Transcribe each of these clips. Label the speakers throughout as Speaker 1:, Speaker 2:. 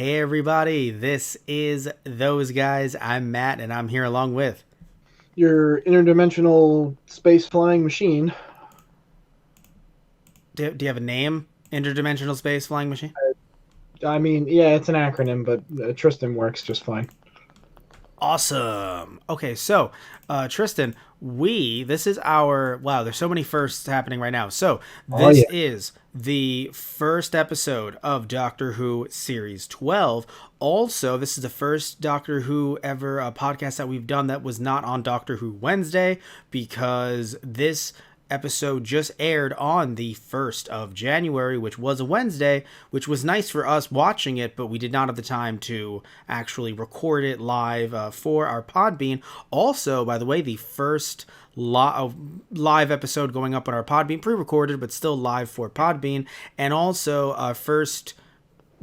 Speaker 1: Hey everybody, this is Those Guys. I'm Matt and I'm here along with.
Speaker 2: Your interdimensional space flying machine.
Speaker 1: Do you have a name? Interdimensional Space Flying Machine?
Speaker 2: I mean, yeah, it's an acronym, but Tristan works just fine.
Speaker 1: Awesome. Okay, so Tristan, this is our, wow, there's so many firsts happening right now. So
Speaker 2: Oh
Speaker 1: this
Speaker 2: yeah.
Speaker 1: is the first episode of Doctor Who Series 12. Also, this is the first Doctor Who ever podcast that we've done that was not on Doctor Who Wednesday because this episode just aired on the 1st of January, which was a Wednesday, which was nice for us watching it, but we did not have the time to actually record it live for our Podbean. Also, by the way, the first live episode going up on our Podbean, pre-recorded, but still live for Podbean, and also first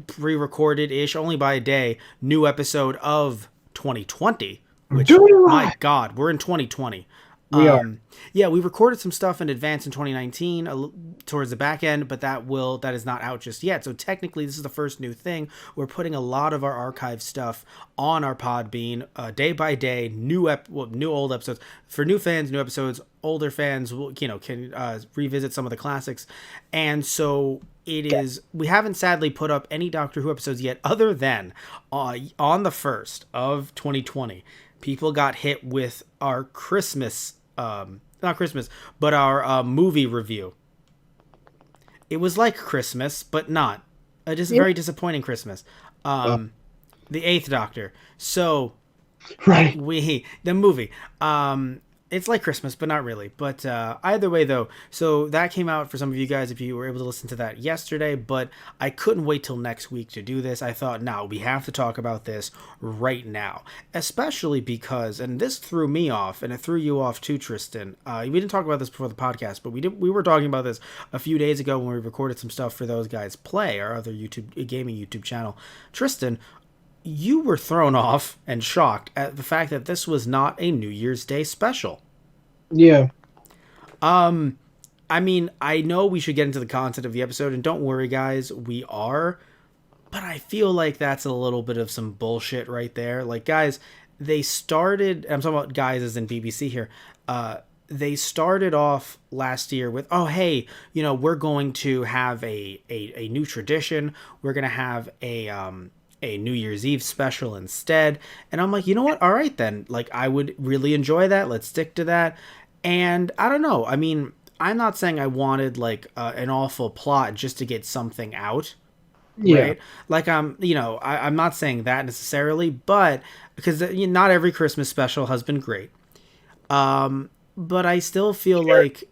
Speaker 1: pre-recorded-ish, only by a day, new episode of 2020, which,
Speaker 2: Doing it
Speaker 1: my
Speaker 2: right.
Speaker 1: God, we're in 2020.
Speaker 2: We are.
Speaker 1: Yeah, we recorded some stuff in advance in 2019 towards the back end, but that is not out just yet. So technically, this is the first new thing. We're putting a lot of our archive stuff on our Podbean, day by day, new old episodes for new fans, new episodes. Older fans, can revisit some of the classics, and so it is. We haven't sadly put up any Doctor Who episodes yet, other than on the 1st of 2020. People got hit with our Christmas not Christmas, but our movie review. It was like Christmas, but not. Just a
Speaker 2: Yeah.
Speaker 1: very disappointing Christmas.
Speaker 2: Well,
Speaker 1: The Eighth Doctor. So
Speaker 2: right.
Speaker 1: the movie. It's like Christmas, but not really. But either way, though, so that came out for some of you guys if you were able to listen to that yesterday. But I couldn't wait till next week to do this. I thought, no, we have to talk about this right now, especially because, and this threw me off, and it threw you off too, Tristan. We didn't talk about this before the podcast, but we were talking about this a few days ago when we recorded some stuff for Those Guys Play, our other gaming YouTube channel. Tristan, you were thrown off and shocked at the fact that this was not a New Year's Day special.
Speaker 2: Yeah.
Speaker 1: I mean, I know we should get into the content of the episode, and don't worry, guys, we are, but I feel like that's a little bit of some bullshit right there. Like, guys, I'm talking about guys as in BBC here. They started off last year with, oh, hey, we're going to have a new tradition. We're going to have a New Year's Eve special instead. And I'm like, you know what? All right, then. Like, I would really enjoy that. Let's stick to that. And I don't know. I mean, I'm not saying I wanted like an awful plot just to get something out,
Speaker 2: Yeah.
Speaker 1: right? Like I'm not saying that necessarily, but because not every Christmas special has been great. But I still feel like,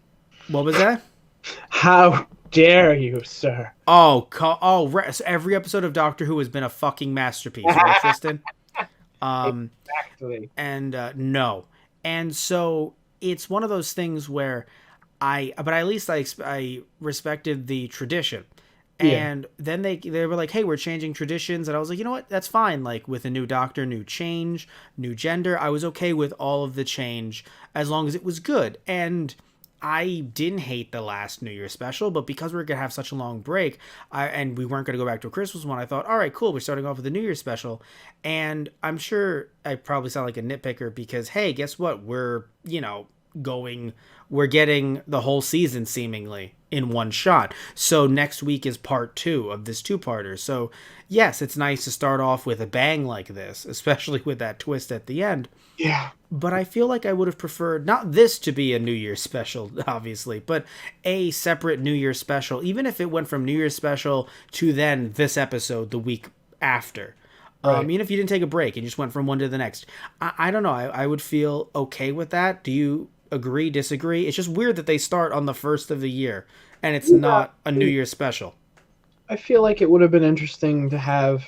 Speaker 1: what was that?
Speaker 2: How dare you, sir?
Speaker 1: So every episode of Doctor Who has been a fucking masterpiece, right, Tristan? Um,
Speaker 2: Exactly.
Speaker 1: and no, and so it's one of those things where but at least I respected the tradition.
Speaker 2: Yeah.
Speaker 1: And then they were like, "Hey, we're changing traditions," and I was like, "You know what? That's fine. Like with a new doctor, new change, new gender, I was okay with all of the change as long as it was good." And I didn't hate the last New Year special, but because we are gonna have such a long break, and we weren't gonna go back to a Christmas one, I thought, all right, cool, we're starting off with a New Year special, and I'm sure I probably sound like a nitpicker because hey, guess what? Going we're getting the whole season seemingly in one shot. So next week is part 2 of this two-parter. So yes, it's nice to start off with a bang like this, especially with that twist at the end.
Speaker 2: Yeah.
Speaker 1: But I feel like I would have preferred not this to be a New Year's special, obviously, but a separate New Year's special, even if it went from New Year's special to then this episode the week after.
Speaker 2: Right.
Speaker 1: Even if you didn't take a break and just went from one to the next. I don't know. I would feel okay with that. Do you agree, disagree? It's just weird that they start on the 1st of the year and it's
Speaker 2: Yeah.
Speaker 1: not a New Year's special.
Speaker 2: I feel like it would have been interesting to have,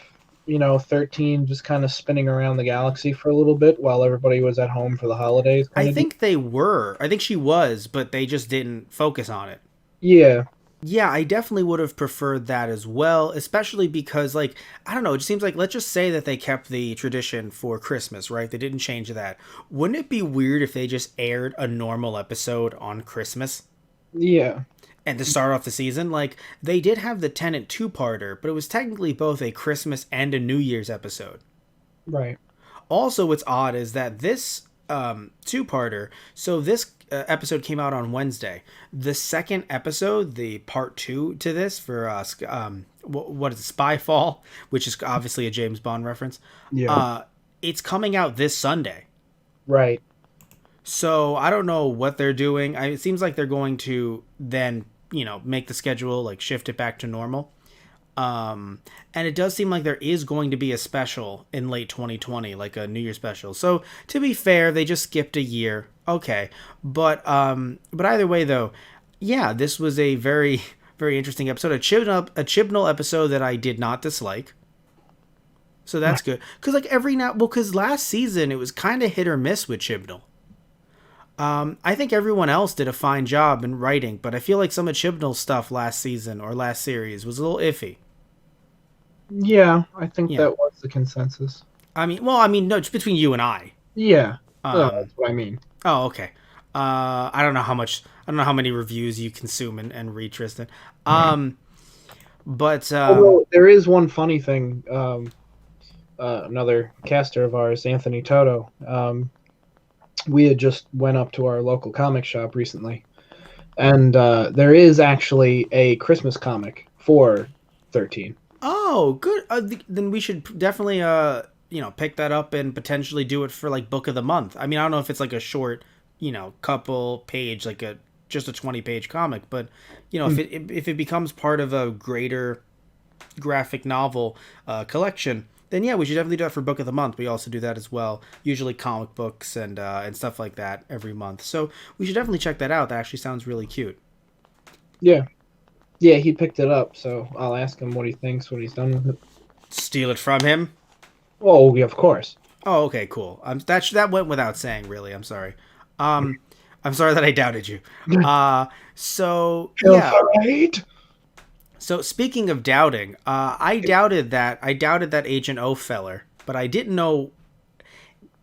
Speaker 2: 13 just kind of spinning around the galaxy for a little bit while everybody was at home for the holidays
Speaker 1: I
Speaker 2: kind of deal.
Speaker 1: think they were. I think she was, but they just didn't focus on it.
Speaker 2: Yeah.
Speaker 1: Yeah, I definitely would have preferred that as well, especially because, like, I don't know, it just seems like, let's just say that they kept the tradition for Christmas, right? They didn't change that. Wouldn't it be weird if they just aired a normal episode on Christmas?
Speaker 2: Yeah.
Speaker 1: And to start off the season, like, they did have the Tenant two-parter, but it was technically both a Christmas and a New Year's episode.
Speaker 2: Right.
Speaker 1: Also, what's odd is that this two-parter, so this episode came out on Wednesday. The second episode, the part 2 to this for what is it, Spyfall, which is obviously a James Bond reference.
Speaker 2: Yeah.
Speaker 1: It's coming out this Sunday.
Speaker 2: Right.
Speaker 1: So I don't know what they're doing. It seems like they're going to then, make the schedule, like, shift it back to normal. And it does seem like there is going to be a special in late 2020, like a New Year special. So to be fair, they just skipped a year. Okay. But either way though, yeah, this was a very, very interesting episode. A Chibnall episode that I did not dislike. So that's good. Cause like cause last season it was kind of hit or miss with Chibnall. I think everyone else did a fine job in writing, but I feel like some of Chibnall's stuff last season or last series was a little iffy.
Speaker 2: Yeah, I think
Speaker 1: Yeah.
Speaker 2: that was the consensus.
Speaker 1: No, it's between you and I.
Speaker 2: Yeah.
Speaker 1: Um,
Speaker 2: That's what I mean.
Speaker 1: Oh, okay. I don't know how many reviews you consume and read, Tristan. But
Speaker 2: Although there is one funny thing. Another caster of ours, Anthony Toto. We had just went up to our local comic shop recently, and there is actually a Christmas comic for 13.
Speaker 1: oh, good. Then we should definitely pick that up and potentially do it for like book of the month. I mean, I don't know if it's like a short, couple page, like just a 20-page comic, but if it becomes part of a greater graphic novel collection, then yeah, we should definitely do that for book of the month. We also do that as well, usually comic books and stuff like that every month. So we should definitely check that out. That actually sounds really cute.
Speaker 2: Yeah. Yeah, he picked it up, so I'll ask him what he thinks when he's done with it.
Speaker 1: Steal it from him?
Speaker 2: Oh, yeah, of course.
Speaker 1: Oh, okay, cool. That went without saying, really. I'm sorry. I'm sorry that I doubted you. So yeah.
Speaker 2: Right.
Speaker 1: So speaking of doubting, I doubted that Agent O feller, but I didn't know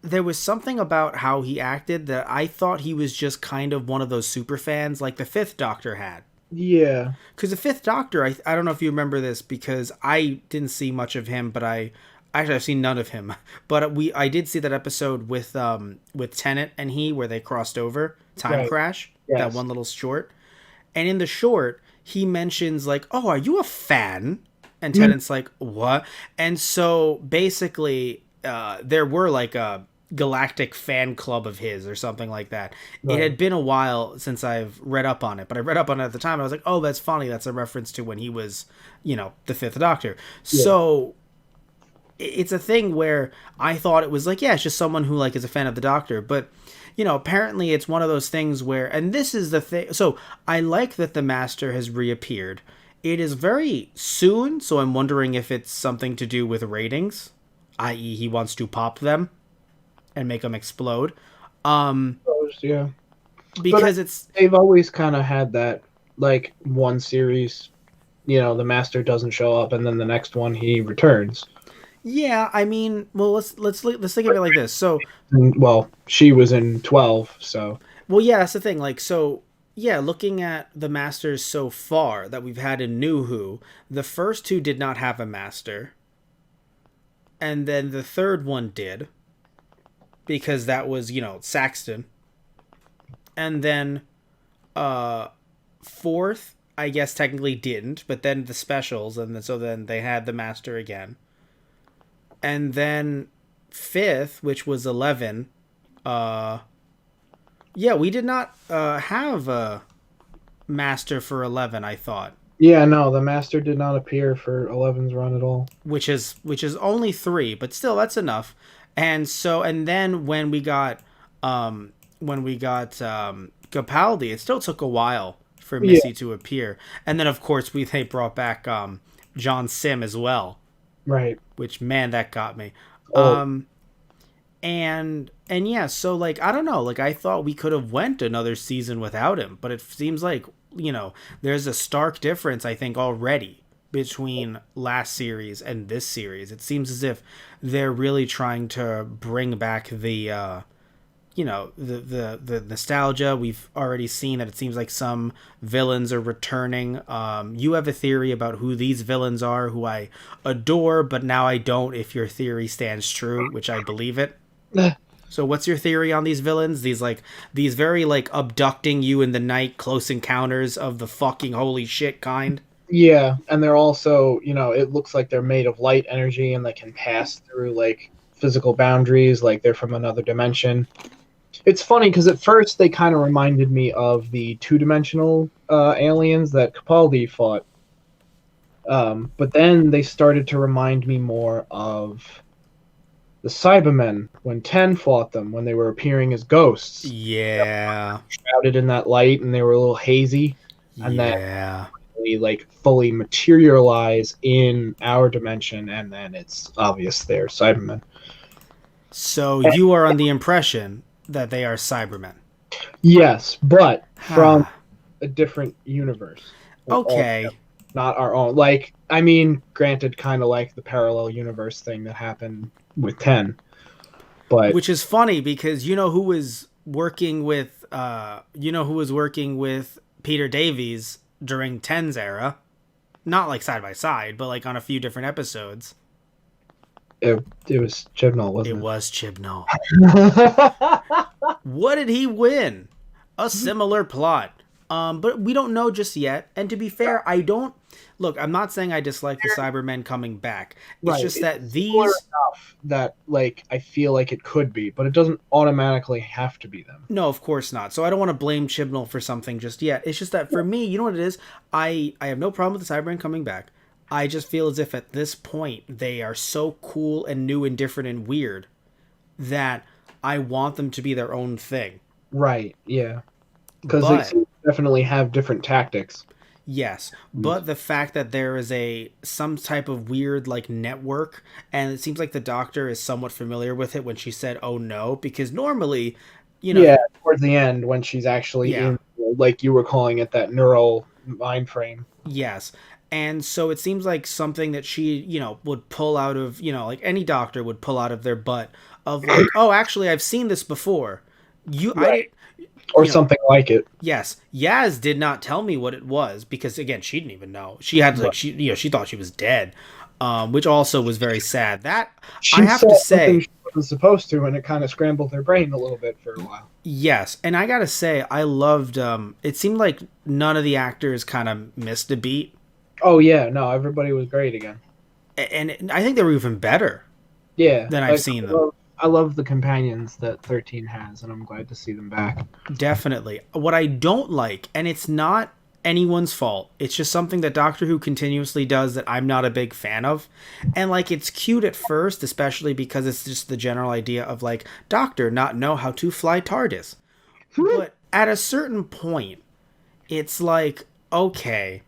Speaker 1: there was something about how he acted that I thought he was just kind of one of those super fans like the Fifth Doctor had.
Speaker 2: Yeah.
Speaker 1: Because the Fifth Doctor, I don't know if you remember this because I didn't see much of him, but I've seen none of him. But I did see that episode with Tennant and where they crossed over Time Crash,
Speaker 2: yes.
Speaker 1: That one little short, and in the short he mentions like, "Oh, are you a fan?" And Tennant's like, "What?" And so basically, there were like a galactic fan club of his or something like that. It had been a while since I've read up on it, but I read up on it at the time. And I was like, oh, that's funny. That's a reference to when he was, the Fifth Doctor. Yeah. So it's a thing where I thought it was like, yeah, it's just someone who like is a fan of the Doctor. But, apparently it's one of those things where, and this is the thing. So I like that the Master has reappeared. It is very soon. So I'm wondering if it's something to do with ratings, i.e. he wants to pop them and make them explode.
Speaker 2: Yeah.
Speaker 1: Because
Speaker 2: they've always kind of had that, like, one series, the Master doesn't show up, and then the next one he returns.
Speaker 1: Yeah, I mean, well, let's think of it like this. So,
Speaker 2: well, she was in 12, so.
Speaker 1: Well, yeah, that's the thing. Like, so, yeah, looking at the Masters so far that we've had in New Who, the first two did not have a Master, and then the third one did. Because that was, Saxton. And then fourth, I guess technically didn't, but then the specials, and so then they had the Master again. And then fifth, which was 11, we did not have a Master for 11, I thought.
Speaker 2: Yeah, no, the Master did not appear for 11's run at all.
Speaker 1: Which is only 3, but still that's enough. And so, and then when we got Capaldi, it still took a while for Missy to appear. And then, of course, they brought back John Sim as well.
Speaker 2: Right.
Speaker 1: Which, man, that got me.
Speaker 2: Oh.
Speaker 1: And yeah, so, like, I don't know. Like, I thought we could have went another season without him. But it seems like, there's a stark difference, I think, already between last series and this series. It seems as if they're really trying to bring back the the nostalgia. We've already seen that it seems like some villains are returning. You have a theory about who these villains are, who I adore, but now I don't if your theory stands true, which I believe it. So what's your theory on these villains? These very like abducting you in the night, close encounters of the fucking holy shit kind.
Speaker 2: Yeah, and they're also, it looks like they're made of light energy and they can pass through like physical boundaries, like they're from another dimension. It's funny because at first they kind of reminded me of the two-dimensional aliens that Capaldi fought, but then they started to remind me more of the Cybermen when Ten fought them, when they were appearing as ghosts.
Speaker 1: Yeah.
Speaker 2: Shrouded in that light, and they were a little hazy, and
Speaker 1: yeah.
Speaker 2: then like fully materialize in our dimension, and then it's obvious they're Cybermen.
Speaker 1: So you are on the impression that they are Cybermen.
Speaker 2: Yes, but from a different universe.
Speaker 1: Okay.
Speaker 2: Not our own. Like, I mean, granted, kind of like the parallel universe thing that happened with 10. But
Speaker 1: which is funny because who was working with Peter Davies during 10's era? Not like side by side, but like on a few different episodes.
Speaker 2: It was Chibnall, wasn't it?
Speaker 1: It was Chibnall. What did he win? A similar plot. But we don't know just yet. And to be fair, I'm not saying I dislike the Cybermen coming back. It's just that these
Speaker 2: enough that like I feel like it could be, but it doesn't automatically have to be them.
Speaker 1: No, of course not. So I don't want to blame Chibnall for something just yet. It's just that for me, you know what it is? I have no problem with the Cybermen coming back. I just feel as if at this point they are so cool and new and different and weird that I want them to be their own thing.
Speaker 2: Right, yeah. Because they definitely have different tactics.
Speaker 1: Yes, but the fact that there is some type of weird like network, and it seems like the Doctor is somewhat familiar with it when she said, "Oh no," because normally,
Speaker 2: yeah, towards the end when she's actually in, like you were calling it, that neural mind frame.
Speaker 1: Yes. And so it seems like something that she, would pull out of, like any doctor would pull out of their butt of like, oh, actually, I've seen this before.
Speaker 2: Or something like it.
Speaker 1: Yes. Yaz did not tell me what it was because, again, she didn't even know. She had, like, she thought she was dead, which also was very sad. That, I have to say...
Speaker 2: She wasn't supposed to, and it kind of scrambled her brain a little bit for a while.
Speaker 1: Yes, and I gotta say, I loved, it seemed like none of the actors kind of missed a beat.
Speaker 2: Oh, yeah, no, everybody was great again.
Speaker 1: And I think they were even better than I've seen them.
Speaker 2: I love the companions that 13 has, and I'm glad to see them back.
Speaker 1: Definitely. What I don't like, and it's not anyone's fault, it's just something that Doctor Who continuously does that I'm not a big fan of. And, like, it's cute at first, especially because it's just the general idea of, like, Doctor not know how to fly TARDIS. But at a certain point, it's like, okay...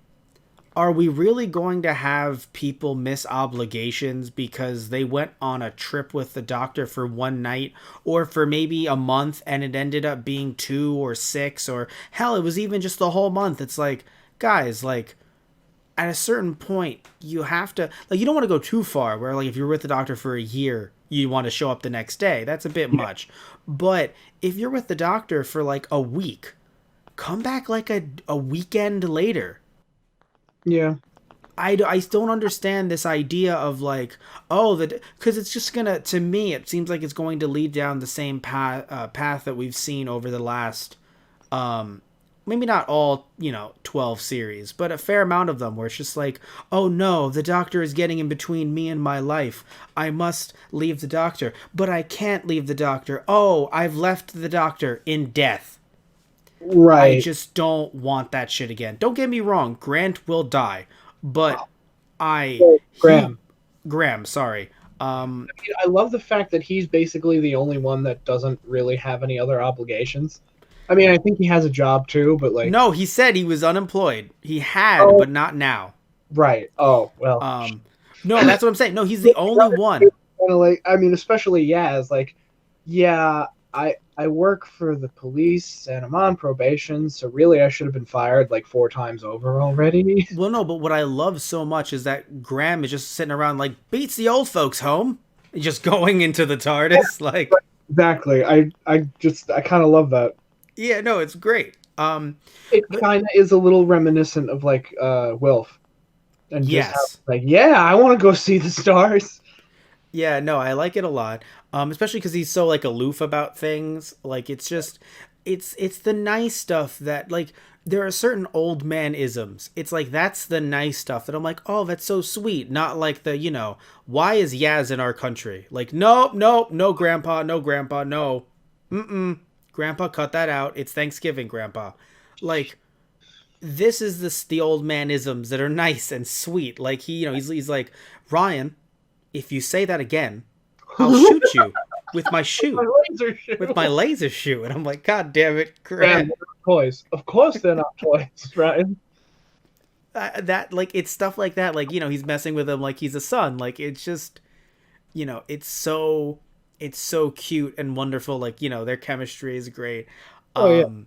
Speaker 1: Are we really going to have people miss obligations because they went on a trip with the Doctor for one night or for maybe a month and it ended up being 2 or 6 or hell, it was even just the whole month? It's like, guys, like at a certain point you have to, like, you don't want to go too far where like if you're with the Doctor for a year, you want to show up the next day. That's a bit much. But if you're with the Doctor for like a week, come back like a weekend later.
Speaker 2: Yeah.
Speaker 1: I don't understand this idea of like, because it's just gonna, to me, it seems like it's going to lead down the same path that we've seen over the last, maybe not all, 12 series, but a fair amount of them where it's just like, oh no, the Doctor is getting in between me and my life. I must leave the Doctor, but I can't leave the Doctor. Oh, I've left the Doctor in death.
Speaker 2: Right.
Speaker 1: I just don't want that shit again. Don't get me wrong. Grant will die, but Graham, sorry.
Speaker 2: I love the fact that he's basically the only one that doesn't really have any other obligations. I mean, I think he has a job too, but like...
Speaker 1: No, he said he was unemployed. He had, but not now.
Speaker 2: Right. Oh, well.
Speaker 1: No, that's what I'm saying. No, he's the only one.
Speaker 2: Like, I mean, especially Yaz, like, yeah, I work for the police and I'm on probation, so really I should have been fired like 4 times over already.
Speaker 1: Well, no, but what I love so much is that Graham is just sitting around like, beats the old folks home. Just going into the TARDIS, like...
Speaker 2: exactly. I kind of love that.
Speaker 1: Yeah, no, it's great.
Speaker 2: It
Speaker 1: But
Speaker 2: kind of is a little reminiscent of like Wilf, and just how
Speaker 1: yes.
Speaker 2: like, yeah, I want to go see the stars.
Speaker 1: Yeah, no, I like it a lot. Especially because he's so like aloof about things. Like it's just, it's the nice stuff that like there are certain old man isms. It's like that's the nice stuff that I'm like, oh, that's so sweet. Not like the why is Yaz in our country? Like nope, nope, no, grandpa, no, grandpa, no, grandpa, cut that out. It's Thanksgiving, grandpa. Like this is the old man isms that are nice and sweet. Like he's like Ryan. If you say that again, I'll shoot you with my
Speaker 2: My
Speaker 1: shoe,
Speaker 2: laser
Speaker 1: with
Speaker 2: shoe.
Speaker 1: my laser shoe. And I'm like, God damn it,
Speaker 2: Man,
Speaker 1: Grant.
Speaker 2: they're not toys. Of course they're not toys, right?
Speaker 1: That like it's stuff like that. Like he's messing with him like he's a son. Like it's just it's so cute and wonderful. Like their chemistry is great.
Speaker 2: Oh yeah.
Speaker 1: Um,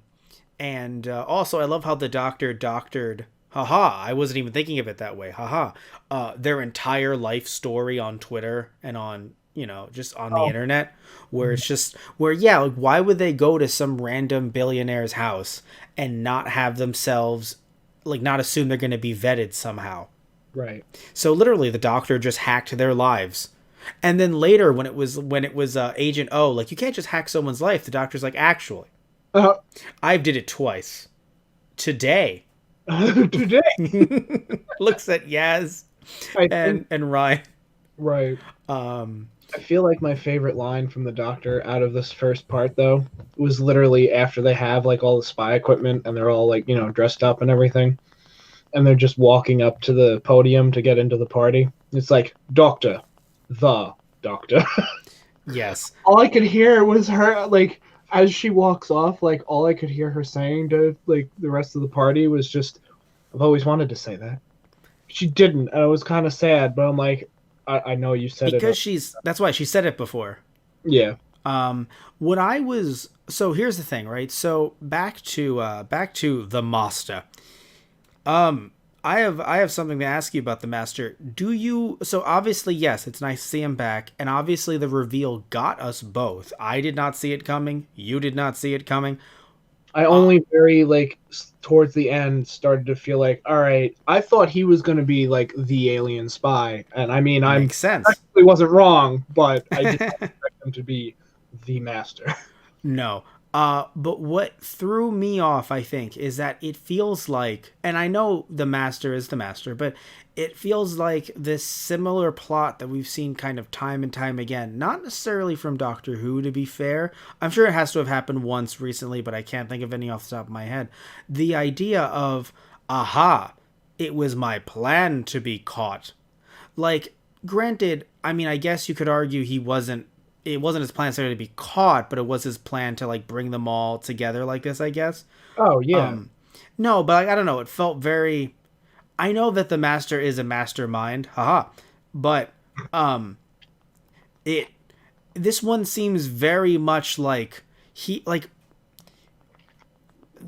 Speaker 1: and also I love how the doctor doctored. Haha, I wasn't even thinking of it that way. Haha. Their entire life story on Twitter and on, just on the
Speaker 2: Oh,
Speaker 1: internet, where it's just, where, yeah, like, why would they go to some random billionaire's house and not have themselves, like, not assume they're going to be vetted somehow?
Speaker 2: right.
Speaker 1: So literally, the doctor just hacked their lives. And then later, when it was Agent O, like, you can't just hack someone's life. The doctor's like, actually,
Speaker 2: Uh,
Speaker 1: I did it twice. Today.
Speaker 2: today,
Speaker 1: Looks at Yaz
Speaker 2: I think
Speaker 1: and Ryan.
Speaker 2: right.
Speaker 1: Um,
Speaker 2: I feel like my favorite line from the Doctor out of this first part, though, was literally after they have like all the spy equipment and they're all like dressed up and everything, and they're just walking up to the podium to get into the party. It's like Doctor, the Doctor.
Speaker 1: yes,
Speaker 2: All I could hear was her like as she walks off. Like all I could hear her saying to like the rest of the party was just, "I've always wanted to say that." She didn't, and I was kind of sad. But I'm like, I know you said it.
Speaker 1: because that's why she said it before.
Speaker 2: Yeah.
Speaker 1: Um, what I was so here's the thing, right? So back to the master. Um, I have something to ask you about the master. Do you so obviously yes, it's nice to see him back, and obviously the reveal got us both. I did not see it coming. You did not see it coming.
Speaker 2: I only very like towards the end started to feel like, all right, I thought he was going to be like the alien spy, and I mean, I'm
Speaker 1: Makes sense.
Speaker 2: actually wasn't wrong, but I did not expect him to be the master.
Speaker 1: No. But what threw me off, I think, is that it feels like, and I know the master is the master, but it feels like this similar plot that we've seen kind of time and time again. Not necessarily from Doctor Who, to be fair. I'm sure it has to have happened once recently, but I can't think of any off the top of my head. The idea of, aha, it was my plan to be caught. Like, granted, I mean, I guess you could argue it wasn't his plan necessarily to be caught, but it was his plan to like bring them all together like this, I guess.
Speaker 2: Oh yeah,
Speaker 1: Um, no, but like, I don't know. It felt very. I know that the master is a mastermind, haha, but um, it this one seems very much like he like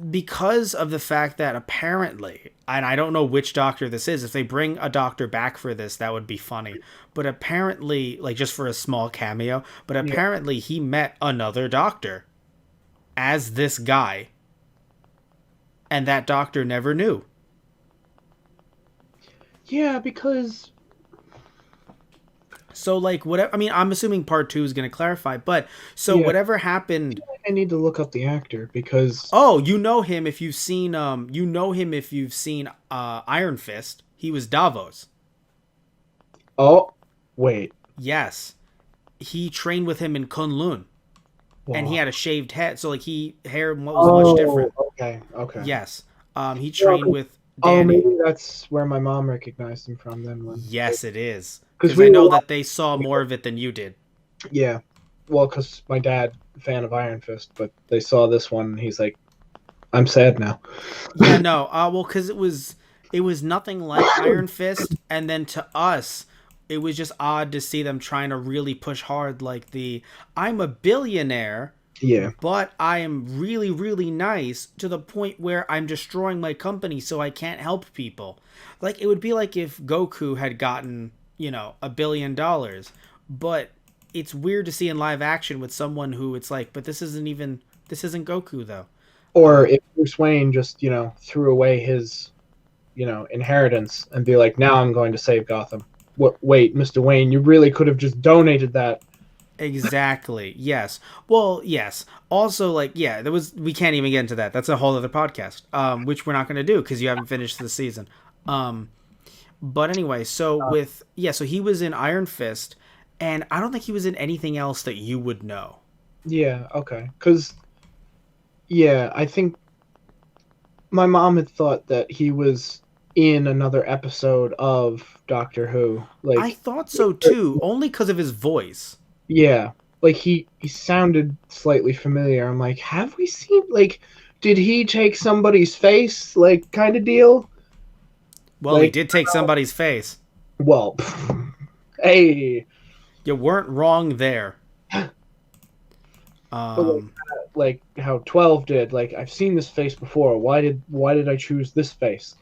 Speaker 1: because of the fact that apparently, and I don't know which doctor this is, if they bring a doctor back for this, that would be funny. But apparently, like just for a small cameo, but
Speaker 2: yeah,
Speaker 1: apparently he met another doctor as this guy, and that doctor never knew.
Speaker 2: yeah. Because
Speaker 1: So, like, whatever, I mean, I'm assuming part two is going to clarify, but so
Speaker 2: yeah,
Speaker 1: whatever happened.
Speaker 2: I need to look up the actor because
Speaker 1: Oh, you know him if you've seen Iron Fist. He was Davos.
Speaker 2: oh wait,
Speaker 1: Yes. He trained with him in Kunlun, and he
Speaker 2: wow.
Speaker 1: had a shaved head, so like hair was much
Speaker 2: Oh,
Speaker 1: different.
Speaker 2: okay, okay.
Speaker 1: Yes. He
Speaker 2: Well,
Speaker 1: trained with
Speaker 2: oh,
Speaker 1: Danny.
Speaker 2: maybe that's where my mom recognized him from then. When
Speaker 1: Yes, it is.
Speaker 2: because
Speaker 1: Because I
Speaker 2: we were
Speaker 1: know
Speaker 2: watching,
Speaker 1: that they saw more of it than you did.
Speaker 2: yeah. Well, because my dad fan of Iron Fist, but they saw this one, and he's like, "I'm sad now."
Speaker 1: Yeah, no. Well, because it was nothing like Iron Fist, and then to us, it was just odd to see them trying to really push hard, like I'm a billionaire,
Speaker 2: Yeah,
Speaker 1: but I am really, really nice to the point where I'm destroying my company so I can't help people. Like, it would be like if Goku had gotten, $1 billion, but it's weird to see in live action with someone who it's like, but this isn't Goku though.
Speaker 2: Or if Bruce Wayne just, threw away his, inheritance and be like, now I'm going to save Gotham. What? Wait, Mr. Wayne, you really could have just donated that.
Speaker 1: Exactly. Yes. Well, yes. Also, like, yeah, we can't even get into that. That's a whole other podcast, which we're not going to do because you haven't finished the season. But anyway, so he was in Iron Fist, and I don't think he was in anything else that you would know.
Speaker 2: Yeah, okay. Because, yeah, I think my mom had thought that he was in another episode of Doctor Who.
Speaker 1: I thought so too, only because of his voice.
Speaker 2: Yeah, like he sounded slightly familiar. I'm like, have we seen, like, did he take somebody's face, like, kind of deal?
Speaker 1: Well, he did take somebody's face.
Speaker 2: Well, hey,
Speaker 1: You weren't wrong there.
Speaker 2: like how 12 did. Like, I've seen this face before. Why did I choose this face?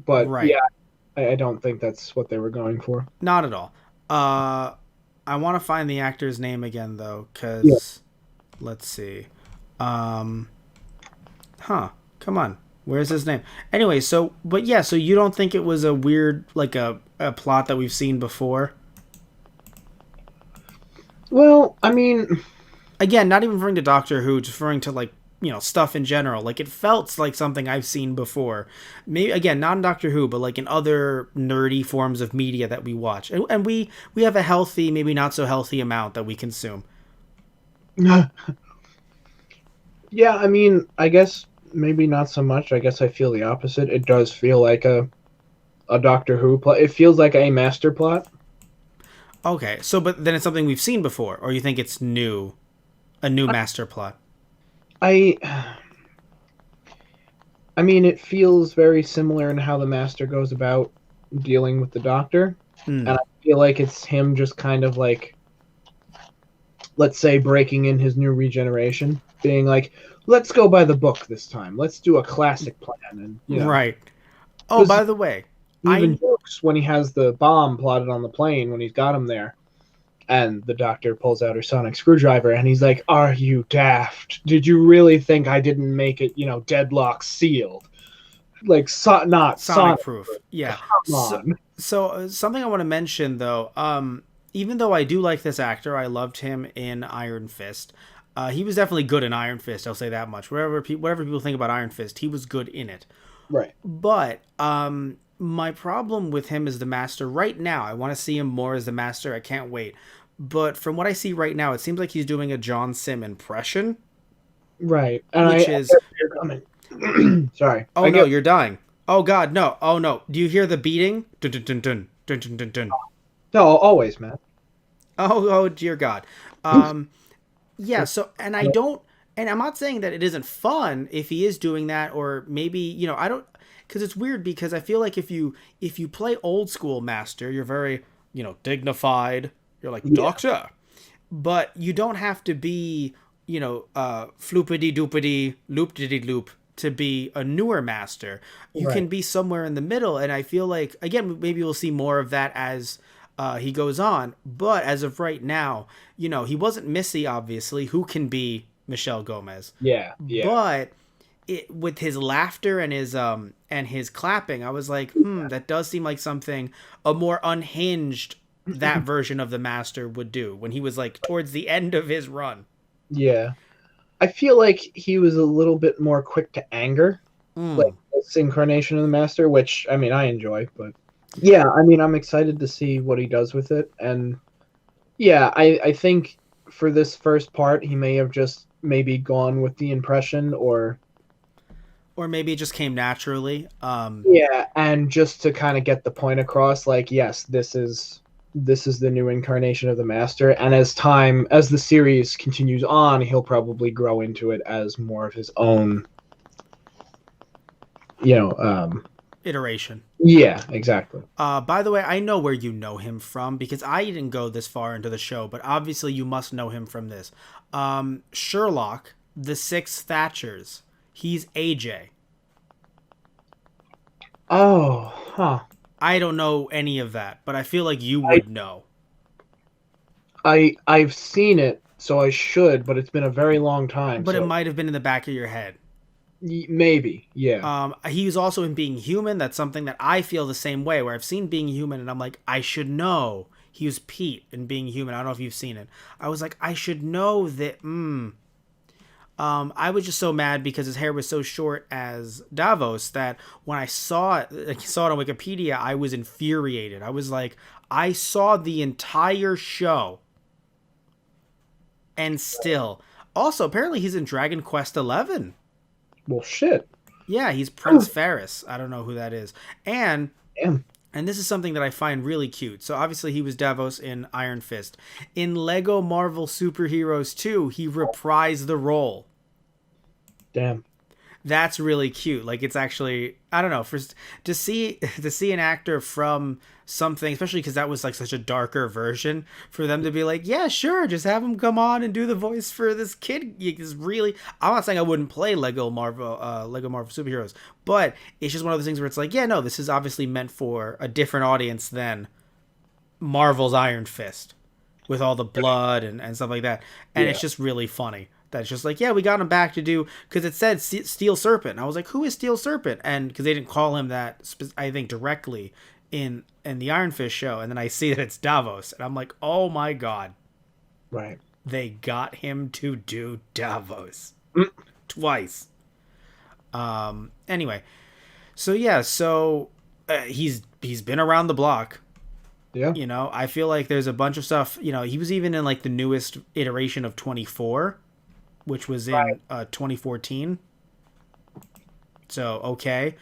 Speaker 2: But
Speaker 1: right.
Speaker 2: yeah, I don't think that's what they were going for.
Speaker 1: Not at all. I want to find the actor's name again though, because let's see. Come on. Where's his name? Anyway, so you don't think it was a weird, like a plot that we've seen before?
Speaker 2: Well, I mean,
Speaker 1: again, not even referring to Doctor Who, just referring to like, stuff in general. Like, it felt like something I've seen before. Maybe, again, not in Doctor Who, but like in other nerdy forms of media that we watch. And we have a healthy, maybe not so healthy amount that we consume.
Speaker 2: yeah, I mean, I guess maybe not so much. I guess I feel the opposite. It does feel like a Doctor Who plot. It feels like a master plot.
Speaker 1: Okay, so but then it's something we've seen before, or you think it's new, a new master plot?
Speaker 2: I mean, it feels very similar in how the Master goes about dealing with the Doctor, and I feel like it's him just kind of like, let's say, breaking in his new regeneration, being like, let's go by the book this time. Let's do a classic plan, and
Speaker 1: right. Oh, by the way,
Speaker 2: he even jokes when he has the bomb plotted on the plane when he's got him there. And the Doctor pulls out her sonic screwdriver, and he's like, "Are you daft? Did you really think I didn't make it, deadlock sealed? Like, not
Speaker 1: sonic proof." Yeah.
Speaker 2: Come on.
Speaker 1: So something I want to mention, though, even though I do like this actor, I loved him in Iron Fist. He was definitely good in Iron Fist, I'll say that much. Whatever people think about Iron Fist, he was good in it.
Speaker 2: Right.
Speaker 1: But my problem with him as the Master right now, I want to see him more as the Master. I can't wait. But from what I see right now, it seems like he's doing a John Sim impression.
Speaker 2: Right.
Speaker 1: Which is...
Speaker 2: You're coming. Sorry.
Speaker 1: Oh, no, you're dying. Oh, God, no. Oh, no. Do you hear the beating? Dun, dun, dun, dun, dun, dun, dun, dun.
Speaker 2: No, always, man.
Speaker 1: Oh, dear God. Yeah, so, and I don't... And I'm not saying that it isn't fun if he is doing that, or maybe, I don't... Because it's weird, because I feel like if you play old school Master, you're very, dignified... You're like, Doctor. But you don't have to be, floopity-doopity, loop-diddy-loop to be a newer Master. You can be somewhere in the middle, and I feel like, again, maybe we'll see more of that as he goes on. But as of right now, he wasn't Missy, obviously, who can be Michelle Gomez.
Speaker 2: Yeah.
Speaker 1: But with his laughter and his clapping, I was like, that does seem like something, a more unhinged that version of the Master would do when he was like towards the end of his run.
Speaker 2: Yeah. I feel like he was a little bit more quick to anger, like this incarnation of the Master, which, I mean, I enjoy, but yeah, I mean, I'm excited to see what he does with it. And yeah, I think for this first part, he may have just maybe gone with the impression, or
Speaker 1: maybe it just came naturally.
Speaker 2: Yeah, and just to kind of get the point across, like, yes, this is the new incarnation of the Master, and as the series continues on, he'll probably grow into it as more of his own,
Speaker 1: iteration.
Speaker 2: Yeah, exactly.
Speaker 1: By the way, I know where you know him from, because I didn't go this far into the show, but obviously you must know him from this. Sherlock, the Six Thatchers. He's AJ.
Speaker 2: Oh, huh.
Speaker 1: I don't know any of that, but I feel like you would know.
Speaker 2: I've seen it, so I should, but it's been a very long time.
Speaker 1: But it
Speaker 2: So
Speaker 1: might have been in the back of your head.
Speaker 2: maybe, yeah,
Speaker 1: He was also in Being Human. That's something that I feel the same way, where I've seen Being Human and I'm like, I should know. He was Pete in Being Human. I don't know if you've seen it. I was like, I should know that. I was just so mad because his hair was so short as Davos that when I saw it, like, saw it on Wikipedia, I was infuriated. I was like, I saw the entire show, and still. Also, apparently, he's in Dragon Quest XI.
Speaker 2: well, shit,
Speaker 1: Yeah, he's Prince Ferris. I don't know who that is. And
Speaker 2: damn,
Speaker 1: and this is something that I find really cute. So obviously he was Davos in Iron Fist. In Lego Marvel Superheroes 2, he reprised the role.
Speaker 2: damn,
Speaker 1: That's really cute. Like, it's actually, I don't know, for to see an actor from something, especially because that was like such a darker version, for them to be like, yeah, sure, just have him come on and do the voice for this kid is really. I'm not saying I wouldn't play Lego Marvel Superheroes, but it's just one of those things where it's like, yeah, no, this is obviously meant for a different audience than Marvel's Iron Fist, with all the blood and stuff like that, and
Speaker 2: Yeah.
Speaker 1: it's just really funny. That's just like, yeah, we got him back to do, because it said Steel Serpent. And I was like, who is Steel Serpent? And because they didn't call him that, I think, directly in the Iron Fist show. And then I see that it's Davos, and I'm like, oh my god,
Speaker 2: Right.
Speaker 1: they got him to do Davos
Speaker 2: Mm.
Speaker 1: twice. Anyway, so yeah, he's been around the block.
Speaker 2: Yeah.
Speaker 1: You know, I feel like there's a bunch of stuff. You know, he was even in like the newest iteration of 24, which was in
Speaker 2: Right.
Speaker 1: 2014. So okay,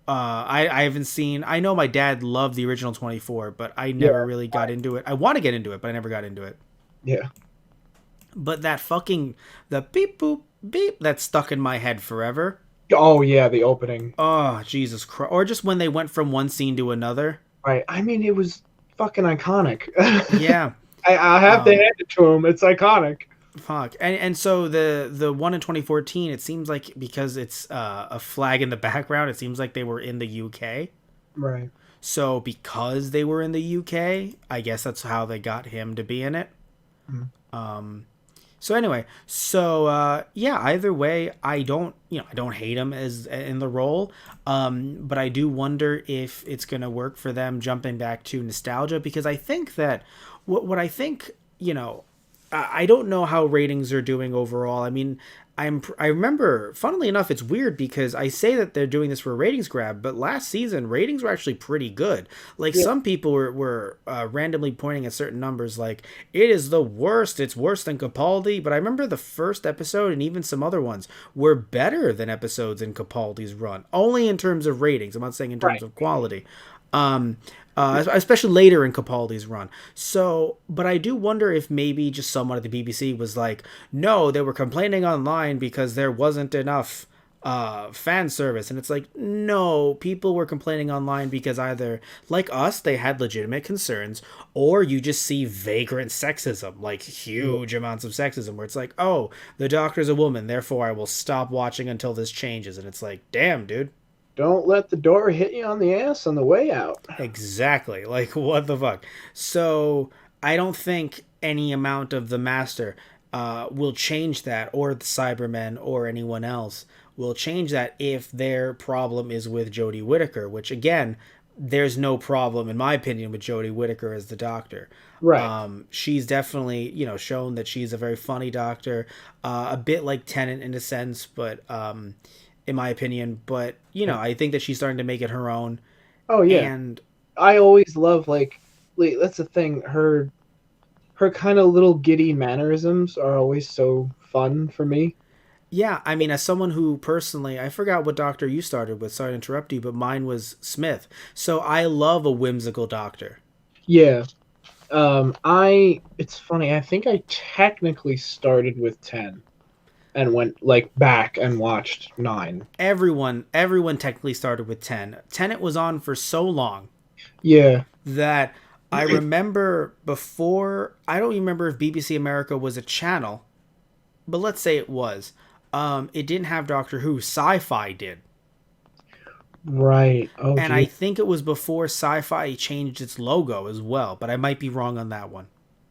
Speaker 1: I haven't seen. I know my dad loved the original 24, but I never really got into it. I want to get into it, but I never got into it.
Speaker 2: Yeah.
Speaker 1: But that fucking the beep boop beep that's stuck in my head forever.
Speaker 2: Oh yeah, the opening.
Speaker 1: Oh Jesus Christ! Or just when they went from one scene to another.
Speaker 2: Right. I mean, it was fucking iconic.
Speaker 1: Yeah.
Speaker 2: I have to hand it to him. It's iconic.
Speaker 1: Fuck. And so the one in 2014, it seems like, because it's a flag in the background, it seems like they were in the UK.
Speaker 2: Right.
Speaker 1: So because they were in the UK, I guess that's how they got him to be in it. So anyway, yeah, either way, I don't hate him as in the role, but I do wonder if it's gonna work for them jumping back to nostalgia, because I think that what I think, I don't know how ratings are doing overall. I mean, I remember, funnily enough, it's weird because I say that they're doing this for a ratings grab, but last season ratings were actually pretty good. Like, some people were randomly pointing at certain numbers, like, it is the worst. It's worse than Capaldi. But I remember the first episode and even some other ones were better than episodes in Capaldi's run, only in terms of ratings. I'm not saying in terms of quality. Especially later in Capaldi's run. So, but I do wonder if maybe just someone at the BBC was like, no, they were complaining online because there wasn't enough fan service. And it's like, no, people were complaining online because either, like us, they had legitimate concerns, or you just see vagrant sexism, like huge amounts of sexism, where it's like, oh, the Doctor's a woman, therefore I will stop watching until this changes. And it's like, damn, dude.
Speaker 2: Don't let the door hit you on the ass on the way out.
Speaker 1: Exactly. Like, what the fuck? So, I don't think any amount of the Master will change that, or the Cybermen, or anyone else will change that if their problem is with Jodie Whittaker, which, again, there's no problem, in my opinion, with Jodie Whittaker as the Doctor.
Speaker 2: Right.
Speaker 1: She's definitely, shown that she's a very funny Doctor, a bit like Tennant in a sense, but in my opinion, but I think that she's starting to make it her own.
Speaker 2: Oh yeah.
Speaker 1: And
Speaker 2: I always love like that's the thing. Her kind of little giddy mannerisms are always so fun for me.
Speaker 1: yeah, I mean, as someone who personally, I forgot what Doctor you started with, sorry to interrupt you, but mine was Smith. So I love a whimsical Doctor.
Speaker 2: Yeah. It's funny. I think I technically started with 10 and went like back and watched 9.
Speaker 1: Everyone technically started with 10. Tenet was on for so long
Speaker 2: Yeah.
Speaker 1: that I remember before, I don't remember if BBC America was a channel, but let's say it was. It didn't have Doctor Who. Sci-Fi did.
Speaker 2: Right. Oh,
Speaker 1: And I think it was before Sci-Fi changed its logo as well, but I might be wrong on that one.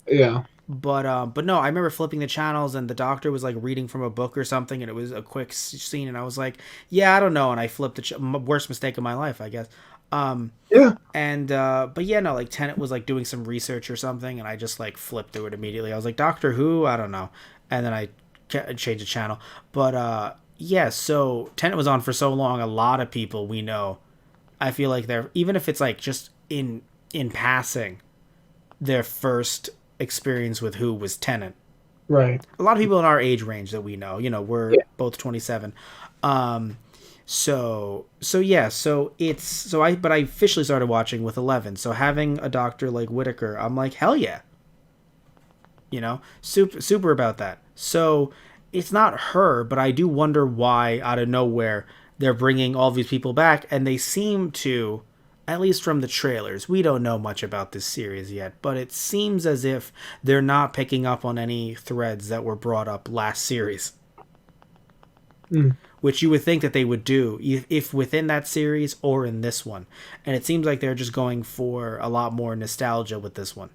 Speaker 2: yeah.
Speaker 1: But no, I remember flipping the channels and the doctor was like reading from a book or something, and it was a quick scene, and I was like, yeah, I don't know, and I flipped the worst mistake of my life, I guess.
Speaker 2: Yeah.
Speaker 1: And but yeah, no, like Tennant was like doing some research or something, and I just like flipped through it immediately. I was like, Doctor Who, I don't know, and then I changed the channel. But yeah, so Tennant was on for so long. A lot of people we know, I feel like they're, even if it's like just in passing, their first experience with Who was Tennant.
Speaker 2: Right.
Speaker 1: A lot of people in our age range that we know, we're both 27. So yeah, but I officially started watching with 11. So having a doctor like Whittaker, I'm like, hell yeah. Super about that. So it's not her, but I do wonder why out of nowhere they're bringing all these people back, and they seem to, at least from the trailers, we don't know much about this series yet, but it seems as if they're not picking up on any threads that were brought up last series. Which you would think that they would do if within that series or in this one. And it seems like they're just going for a lot more nostalgia with this one.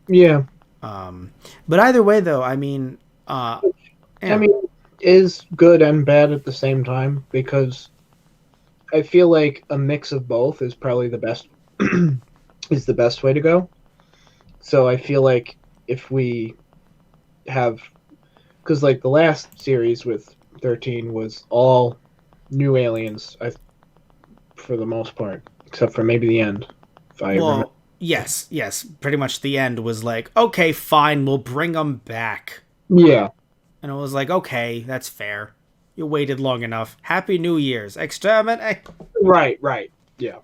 Speaker 2: Yeah.
Speaker 1: But either way, though, I mean...
Speaker 2: I mean, is good and bad at the same time, because I feel like a mix of both is probably the best is the best way to go. So I feel like if we have... Because, like, the last series with 13 was all new aliens, for the most part, except for maybe the end.
Speaker 1: Well, yes, pretty much the end was like, okay, fine, we'll bring them back.
Speaker 2: Yeah.
Speaker 1: And it was like, okay, that's fair. You waited long enough. Happy New Year's. Exterminate.
Speaker 2: Right, yeah.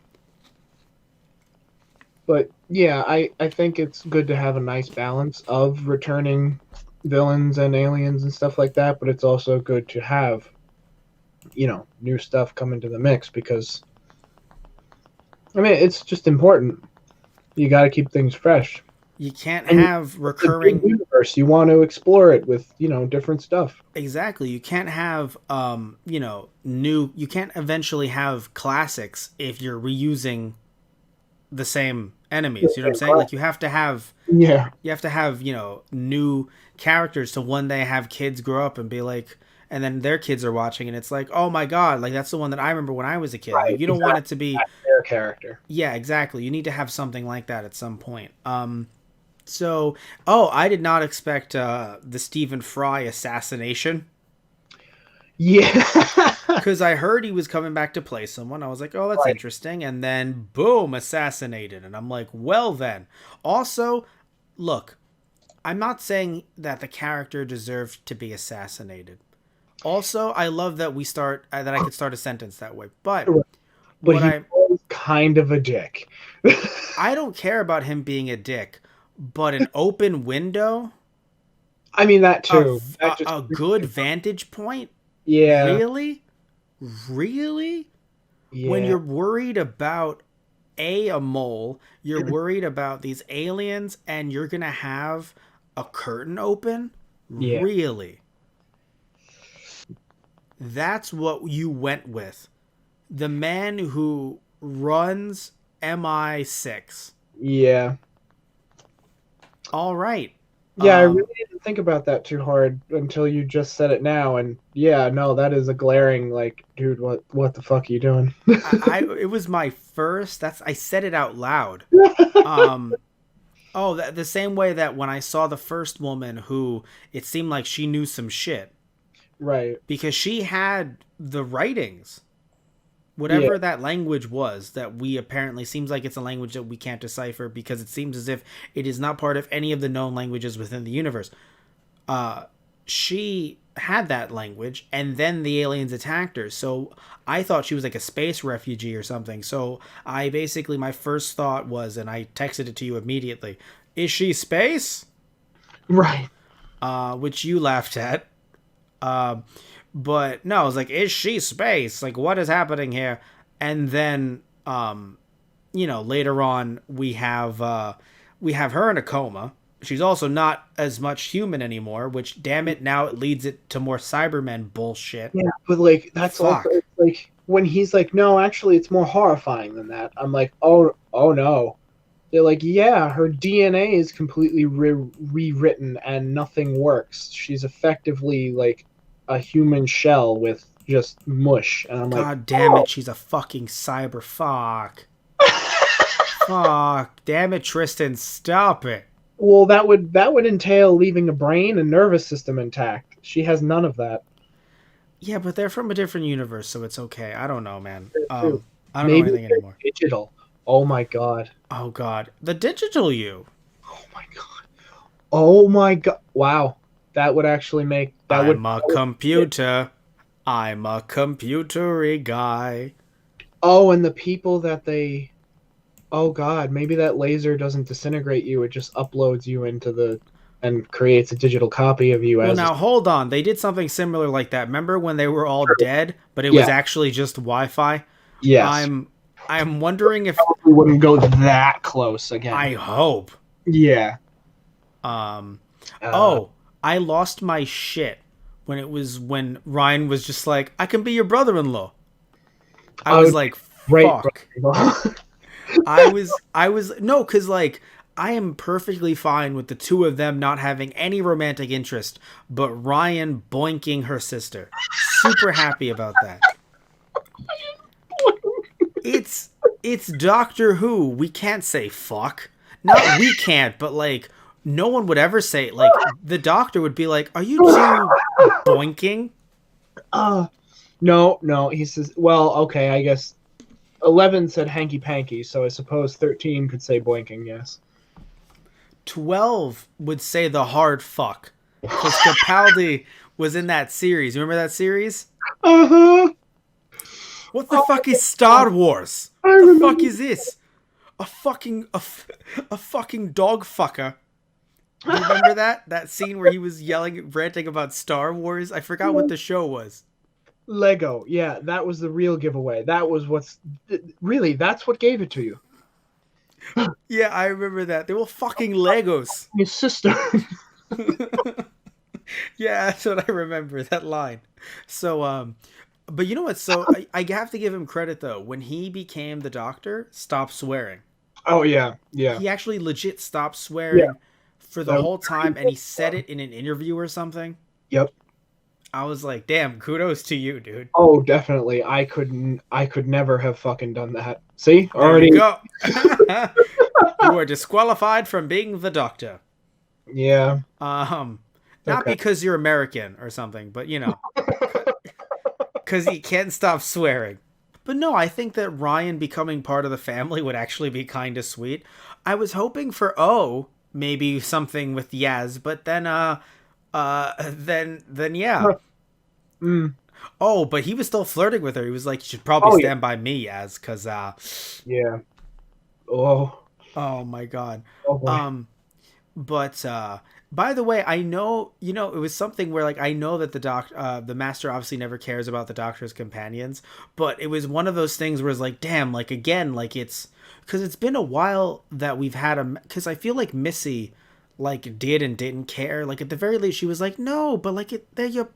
Speaker 2: But, yeah, I think it's good to have a nice balance of returning villains and aliens and stuff like that, but it's also good to have, new stuff come into the mix, because, I mean, it's just important. You got to keep things fresh.
Speaker 1: You can't have recurring
Speaker 2: universe. You want to explore it with, different stuff.
Speaker 1: Exactly. You can't have you can't eventually have classics if you're reusing the same enemies. You know what I'm saying? Like you have to have new characters to one day have kids grow up and be like, and then their kids are watching and it's like, oh my god, like that's the one that I remember when I was a kid.
Speaker 2: Right,
Speaker 1: like, you don't want it to be
Speaker 2: their character.
Speaker 1: Yeah, exactly. You need to have something like that at some point. So, I did not expect the Stephen Fry assassination.
Speaker 2: Yeah.
Speaker 1: Because I heard he was coming back to play someone. I was like, oh, that's interesting. And then, boom, assassinated. And I'm like, well then. Also, look, I'm not saying that the character deserved to be assassinated. Also, I love that that I could start a sentence that way. But
Speaker 2: he was kind of a dick.
Speaker 1: I don't care about him being a dick. But an open window?
Speaker 2: I mean, that too.
Speaker 1: A good vantage point?
Speaker 2: Yeah.
Speaker 1: Really? Yeah. When you're worried about a mole, you're worried about these aliens, and you're going to have a curtain open?
Speaker 2: Yeah.
Speaker 1: Really? That's what you went with. The man who runs MI6.
Speaker 2: Yeah.
Speaker 1: All right.
Speaker 2: Yeah, I really didn't think about that too hard until you just said it now, and yeah, no, that is a glaring, like, dude, what the fuck are you doing?
Speaker 1: It was my first. I said it out loud. The same way that when I saw the first woman who it seemed like she knew some shit,
Speaker 2: right?
Speaker 1: Because she had the writings. Whatever that language was that we apparently seems like it's a language that we can't decipher because it seems as if it is not part of any of the known languages within the universe. She had that language and then the aliens attacked her. So I thought she was like a space refugee or something. So my first thought was, and I texted it to you immediately, is she space?
Speaker 2: Right.
Speaker 1: Which you laughed at. But no, I was like, is she space? Like, what is happening here? And then, later on we have her in a coma. She's also not as much human anymore, which, damn it, now it leads it to more Cybermen bullshit.
Speaker 2: Yeah, but like that's also like when he's like, no, actually, it's more horrifying than that. I'm like, oh no, They're like, yeah, her DNA is completely rewritten and nothing works. She's effectively like a human shell with just mush. And I'm like,
Speaker 1: God damn it, she's a fucking cyber. Fuck. Fuck. Damn it, Tristan, stop it.
Speaker 2: well, that would entail leaving a brain and nervous system intact. She has none of that.
Speaker 1: Yeah, but they're from a different universe, so it's okay. I don't know, man.
Speaker 2: True.
Speaker 1: I don't know
Speaker 2: Maybe
Speaker 1: anything
Speaker 2: they're
Speaker 1: anymore.
Speaker 2: digital. Oh my god.
Speaker 1: Oh god, the digital you.
Speaker 2: Oh my god. Oh my god. Wow. That would actually make that would.
Speaker 1: I'm a computer. I'm a computery guy.
Speaker 2: Oh, and the people that they. Oh god, maybe that laser doesn't disintegrate you. It just uploads you into the and creates a digital copy of you
Speaker 1: Well,
Speaker 2: as.
Speaker 1: now hold on. They did something similar like that. Remember when they were all dead, but it was
Speaker 2: Yeah.
Speaker 1: actually just Wi-Fi?
Speaker 2: Yes.
Speaker 1: I'm wondering if
Speaker 2: We wouldn't go that close again.
Speaker 1: I hope.
Speaker 2: Yeah.
Speaker 1: Oh, I lost my shit when Ryan was just like, "I can be your brother-in-law." I was like,
Speaker 2: Right.
Speaker 1: "Fuck." I was no, cuz like I am perfectly fine with the two of them not having any romantic interest, but Ryan boinking her sister. Super happy about that. It's Doctor Who. We can't say fuck. Not we can't, but like no one would ever say it. Like the doctor would be like, "Are you two boinking?"
Speaker 2: No. He says, well, okay, I guess 11 said hanky panky, so I suppose 13 could say boinking, yes.
Speaker 1: 12 would say the hard fuck. Because Capaldi was in that series. You remember that series?
Speaker 2: Uh-huh.
Speaker 1: What the fuck is Star Wars?
Speaker 2: I
Speaker 1: What the
Speaker 2: remember.
Speaker 1: fuck is this? A fucking dog fucker. Do you remember that? That scene where he was yelling, ranting about Star Wars? I forgot what the show was.
Speaker 2: Lego, yeah, that was the real giveaway. That was really, that's what gave it to you.
Speaker 1: Yeah, I remember that. They were fucking Legos.
Speaker 2: His sister.
Speaker 1: Yeah, that's what I remember, that line. So, but you know what? So I have to give him credit though. When he became the Doctor, stop swearing.
Speaker 2: Oh, yeah.
Speaker 1: He actually legit stopped swearing
Speaker 2: Yeah.
Speaker 1: for the
Speaker 2: That-
Speaker 1: whole time, and he said it in an interview or something.
Speaker 2: Yep.
Speaker 1: I was like, damn, kudos to you, dude.
Speaker 2: Oh, definitely. I could never have fucking done that. See?
Speaker 1: There
Speaker 2: Already.
Speaker 1: you go. You are disqualified from being the Doctor.
Speaker 2: Yeah.
Speaker 1: Not
Speaker 2: Okay.
Speaker 1: because you're American or something, but you know, because he can't stop swearing. But no, I think that Ryan becoming part of the family would actually be kind of sweet. I was hoping for maybe something with Yaz, but then yeah.
Speaker 2: Mm,
Speaker 1: Oh, but he was still flirting with her. He was like, "You should probably
Speaker 2: Oh, yeah.
Speaker 1: stand by me, Yaz, because
Speaker 2: yeah. Oh.
Speaker 1: oh my god."
Speaker 2: Oh boy.
Speaker 1: But by the way, I know, it was something where like I know that the master obviously never cares about the Doctor's companions, but it was one of those things where it's like, damn, like again, like it's because it's been a while that we've had because I feel like Missy like did and didn't care. Like at the very least, she was like, no, but like they're your,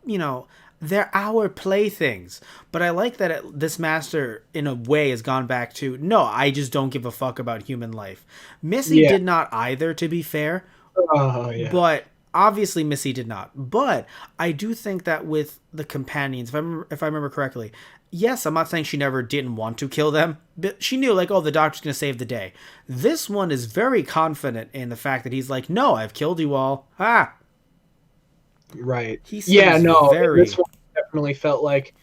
Speaker 1: they're our playthings. But I like that this master, in a way, has gone back to, no, I just don't give a fuck about human life. Missy
Speaker 2: Yeah.
Speaker 1: did not either, to be fair.
Speaker 2: Oh, yeah.
Speaker 1: But obviously Missy did not. But I do think that with the companions, if I remember correctly, yes, I'm not saying she never didn't want to kill them, but she knew like, oh, the Doctor's going to save the day. This one is very confident in the fact that he's like, no, I've killed you all. Ah.
Speaker 2: Right.
Speaker 1: He
Speaker 2: Yeah,
Speaker 1: seems
Speaker 2: no.
Speaker 1: very-
Speaker 2: This one definitely felt like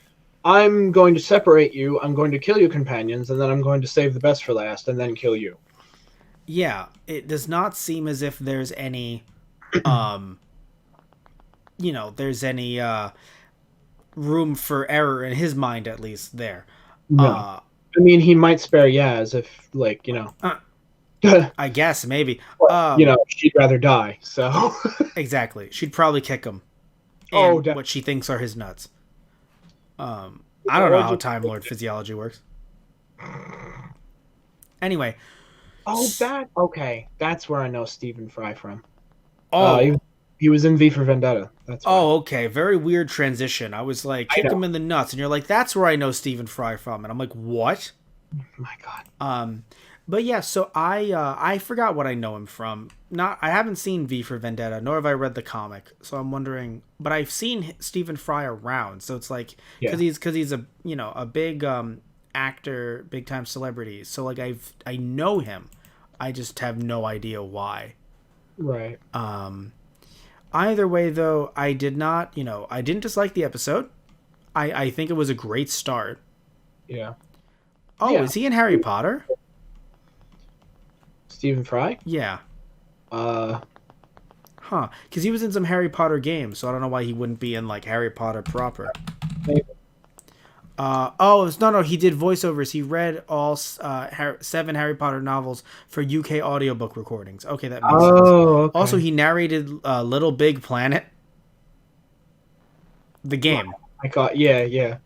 Speaker 2: I'm going to separate you, I'm going to kill your companions, and then I'm going to save the best for last, and then kill you.
Speaker 1: Yeah, it does not seem as if there's any there's any room for error in his mind, at least there.
Speaker 2: No. I mean, he might spare Yaz if, like,
Speaker 1: I guess maybe.
Speaker 2: she'd rather die. So
Speaker 1: Exactly. She'd probably kick him.
Speaker 2: Oh,
Speaker 1: And what she thinks are his nuts. I don't know how Time Lord physiology works. Anyway.
Speaker 2: okay. That's where I know Stephen Fry from.
Speaker 1: Oh,
Speaker 2: he was in V for Vendetta. That's why.
Speaker 1: oh, okay. Very weird transition. I was like, kick him in the nuts, and you're like, that's where I know Stephen Fry from, and I'm like, what?
Speaker 2: My God.
Speaker 1: But yeah, so I forgot what I know him from. Not I haven't seen V for Vendetta, nor have I read the comic. So I'm wondering, but I've seen Stephen Fry around. So it's like
Speaker 2: Yeah.
Speaker 1: because he's a a big actor, big time celebrity. So like I know him. I just have no idea why.
Speaker 2: Right.
Speaker 1: Either way, though, I did not, I didn't dislike the episode. I think it was a great start.
Speaker 2: Yeah.
Speaker 1: Oh,
Speaker 2: Yeah.
Speaker 1: is he in Harry Potter?
Speaker 2: Stephen Fry?
Speaker 1: Yeah.
Speaker 2: Uh,
Speaker 1: Huh. Because he was in some Harry Potter games, so I don't know why he wouldn't be in, like, Harry Potter proper.
Speaker 2: maybe.
Speaker 1: No, he did voiceovers. He read all 7 Harry Potter novels for UK audiobook recordings. Okay, that makes sense.
Speaker 2: Oh, okay.
Speaker 1: Also, he narrated Little Big Planet, the game.
Speaker 2: I got, yeah.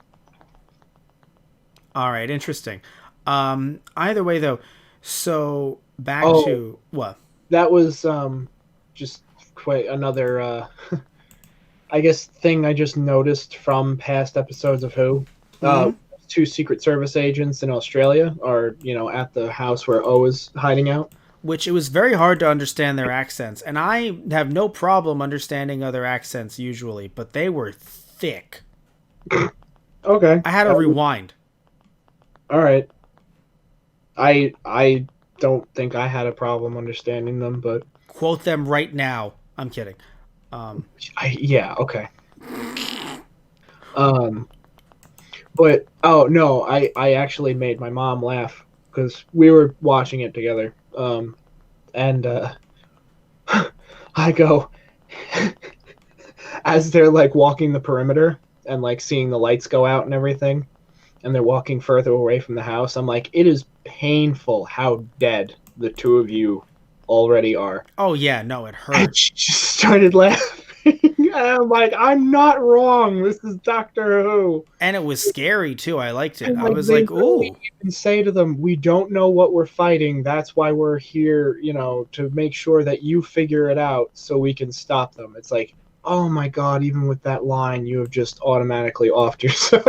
Speaker 1: All right, interesting. Either way, though, so back
Speaker 2: Oh.
Speaker 1: to what?
Speaker 2: That was just quite another I guess thing I just noticed from past episodes of Who.
Speaker 1: Mhm.
Speaker 2: 2 Secret Service agents in Australia are, at the house where O is hiding out.
Speaker 1: Which it was very hard to understand their accents, and I have no problem understanding other accents usually, but they were thick.
Speaker 2: Okay.
Speaker 1: I had to rewind.
Speaker 2: All right. I don't think I had a problem understanding them, but
Speaker 1: Quote them right now. I'm kidding.
Speaker 2: yeah, okay. But oh no, I actually made my mom laugh because we were watching it together. And I go as they're like walking the perimeter and like seeing the lights go out and everything, and they're walking further away from the house. I'm like, it is painful how dead the two of you already are.
Speaker 1: Oh yeah, no, it
Speaker 2: I
Speaker 1: hurt.
Speaker 2: just started laughing. And I'm like, I'm not wrong. This is Doctor Who.
Speaker 1: And it was scary too. I liked it.
Speaker 2: And,
Speaker 1: I was
Speaker 2: they
Speaker 1: like,
Speaker 2: really
Speaker 1: ooh.
Speaker 2: even say to them, we don't know what we're fighting. That's why we're here, to make sure that you figure it out so we can stop them. It's like, oh my God, even with that line, you have just automatically offed yourself.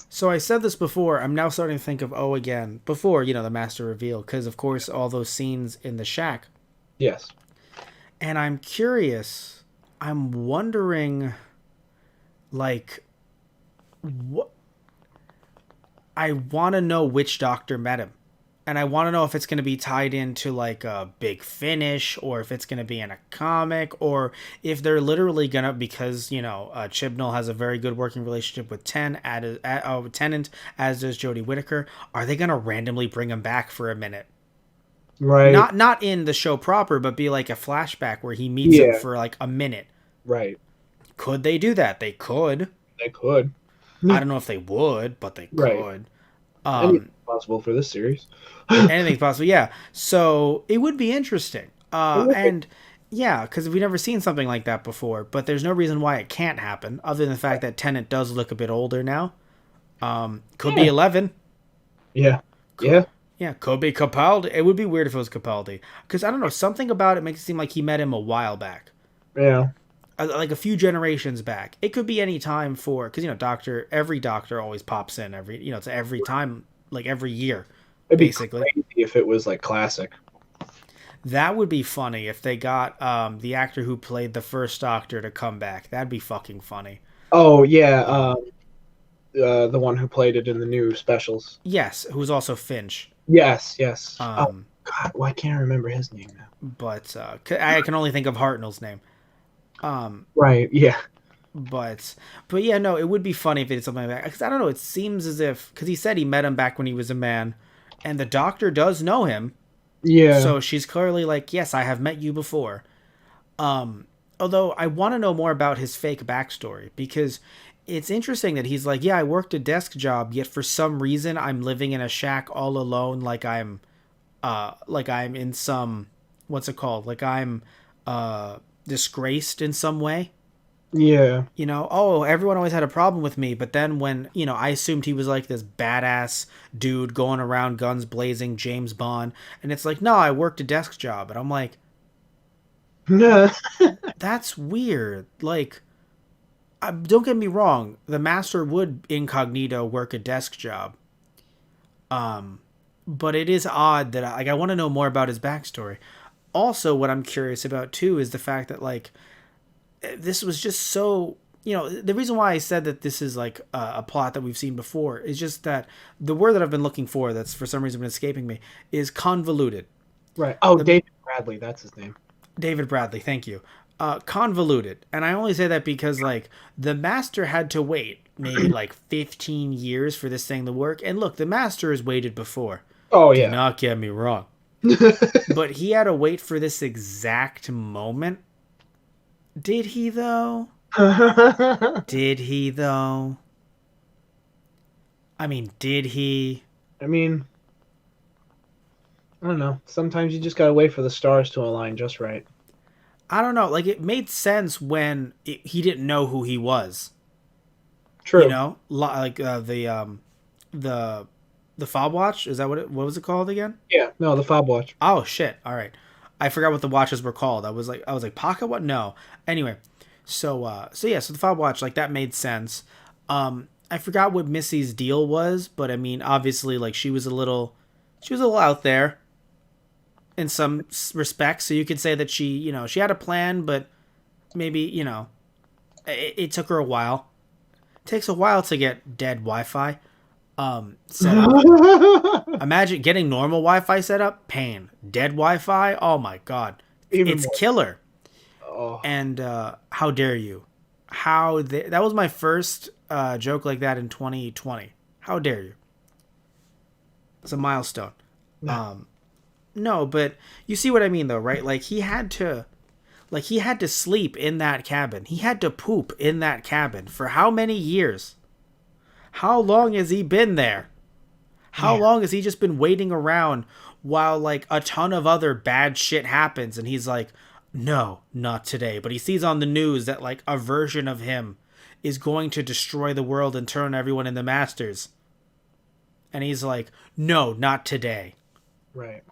Speaker 1: So I said this before. I'm now starting to think of O again. Before, the master reveal, because of course all those scenes in the shack.
Speaker 2: Yes.
Speaker 1: And I'm curious. I'm wondering, like, what? I want to know which doctor met him. And I want to know if it's going to be tied into, like, a Big Finish, or if it's going to be in a comic, or if they're literally going to, because, Chibnall has a very good working relationship with Tennant, as does Jodie Whittaker. Are they going to randomly bring him back for a minute?
Speaker 2: Right.
Speaker 1: Not in the show proper, but be like a flashback where he meets him for like a minute.
Speaker 2: Right.
Speaker 1: Could they do that? They could.
Speaker 2: They could.
Speaker 1: I don't know if they would, but they could.
Speaker 2: Anything's possible for this series.
Speaker 1: Anything's possible, yeah. So it would be interesting. And yeah, because we've never seen something like that before, but there's no reason why it can't happen, other than the fact that Tennant does look a bit older now. Could be 11.
Speaker 2: Yeah. Yeah.
Speaker 1: Yeah, could be Capaldi. It would be weird if it was Capaldi. Because, I don't know, something about it makes it seem like he met him a while back.
Speaker 2: Yeah.
Speaker 1: Like a few generations back. It could be any time for... Because, every doctor always pops in it's every time, like every year,
Speaker 2: It'd
Speaker 1: basically.
Speaker 2: be crazy if it was like classic.
Speaker 1: That would be funny if they got the actor who played the first doctor to come back. That'd be fucking funny.
Speaker 2: Oh, yeah. The one who played it in the new specials.
Speaker 1: Yes, who's also Finch.
Speaker 2: Yes. Oh,
Speaker 1: Um,
Speaker 2: God, why can't I remember his name now?
Speaker 1: but I can only think of Hartnell's name.
Speaker 2: Right, yeah.
Speaker 1: But yeah, no, it would be funny if they did something like that. Because I don't know, it seems as if... Because he said he met him back when he was a man. And the doctor does know him.
Speaker 2: Yeah.
Speaker 1: So she's clearly like, yes, I have met you before. Although I want to know more about his fake backstory. Because it's interesting that he's like, yeah, I worked a desk job, yet for some reason I'm living in a shack all alone like I'm in some... What's it called? Like I'm disgraced in some way.
Speaker 2: Yeah.
Speaker 1: Everyone always had a problem with me, but then when, I assumed he was like this badass dude going around guns blazing, James Bond, and it's like, no, I worked a desk job, and I'm like, that's weird. Like, don't get me wrong, the Master would incognito work a desk job, but it is odd that I want to know more about his backstory. Also, what I'm curious about too is the fact that like this was just so, the reason why I said that this is like a plot that we've seen before is just that the word that I've been looking for, that's for some reason been escaping me, is convoluted.
Speaker 2: Right. Oh, David Bradley, that's his name.
Speaker 1: David Bradley, thank you. Convoluted. And I only say that because like the master had to wait maybe like 15 years for this thing to work. And look, the master has waited before.
Speaker 2: Oh,
Speaker 1: Do
Speaker 2: yeah.
Speaker 1: not get me wrong. But he had to wait for this exact moment. Did he though? Did he though? I mean, did he?
Speaker 2: I mean, I don't know. Sometimes you just gotta wait for the stars to align just right.
Speaker 1: I don't know. Like, it made sense when he didn't know who he was.
Speaker 2: True.
Speaker 1: You know, like the fob watch. Is that what was it called again?
Speaker 2: Yeah. No, the fob watch.
Speaker 1: Oh shit! All right, I forgot what the watches were called. I was like pocket what? No. Anyway, so the fob watch, like, that made sense. I forgot what Missy's deal was, but I mean, obviously, like, she was a little out there in some respects. So you could say that she had a plan, but maybe it took her a while. It takes a while to get dead Wi-Fi set up. Imagine getting normal Wi-Fi set up. Pain. Dead Wi-Fi. Oh my god, it's more killer.
Speaker 2: Oh.
Speaker 1: And how dare you? That was my first joke like that in 2020. How dare you? It's a milestone. No, but you see what I mean though, right? Like he had to sleep in that cabin. He had to poop in that cabin for how many years? How long has he been there? How long has he just been waiting around while like a ton of other bad shit happens and he's like, no, not today. But he sees on the news that like a version of him is going to destroy the world and turn everyone into masters. And he's like, no, not today.
Speaker 2: Right.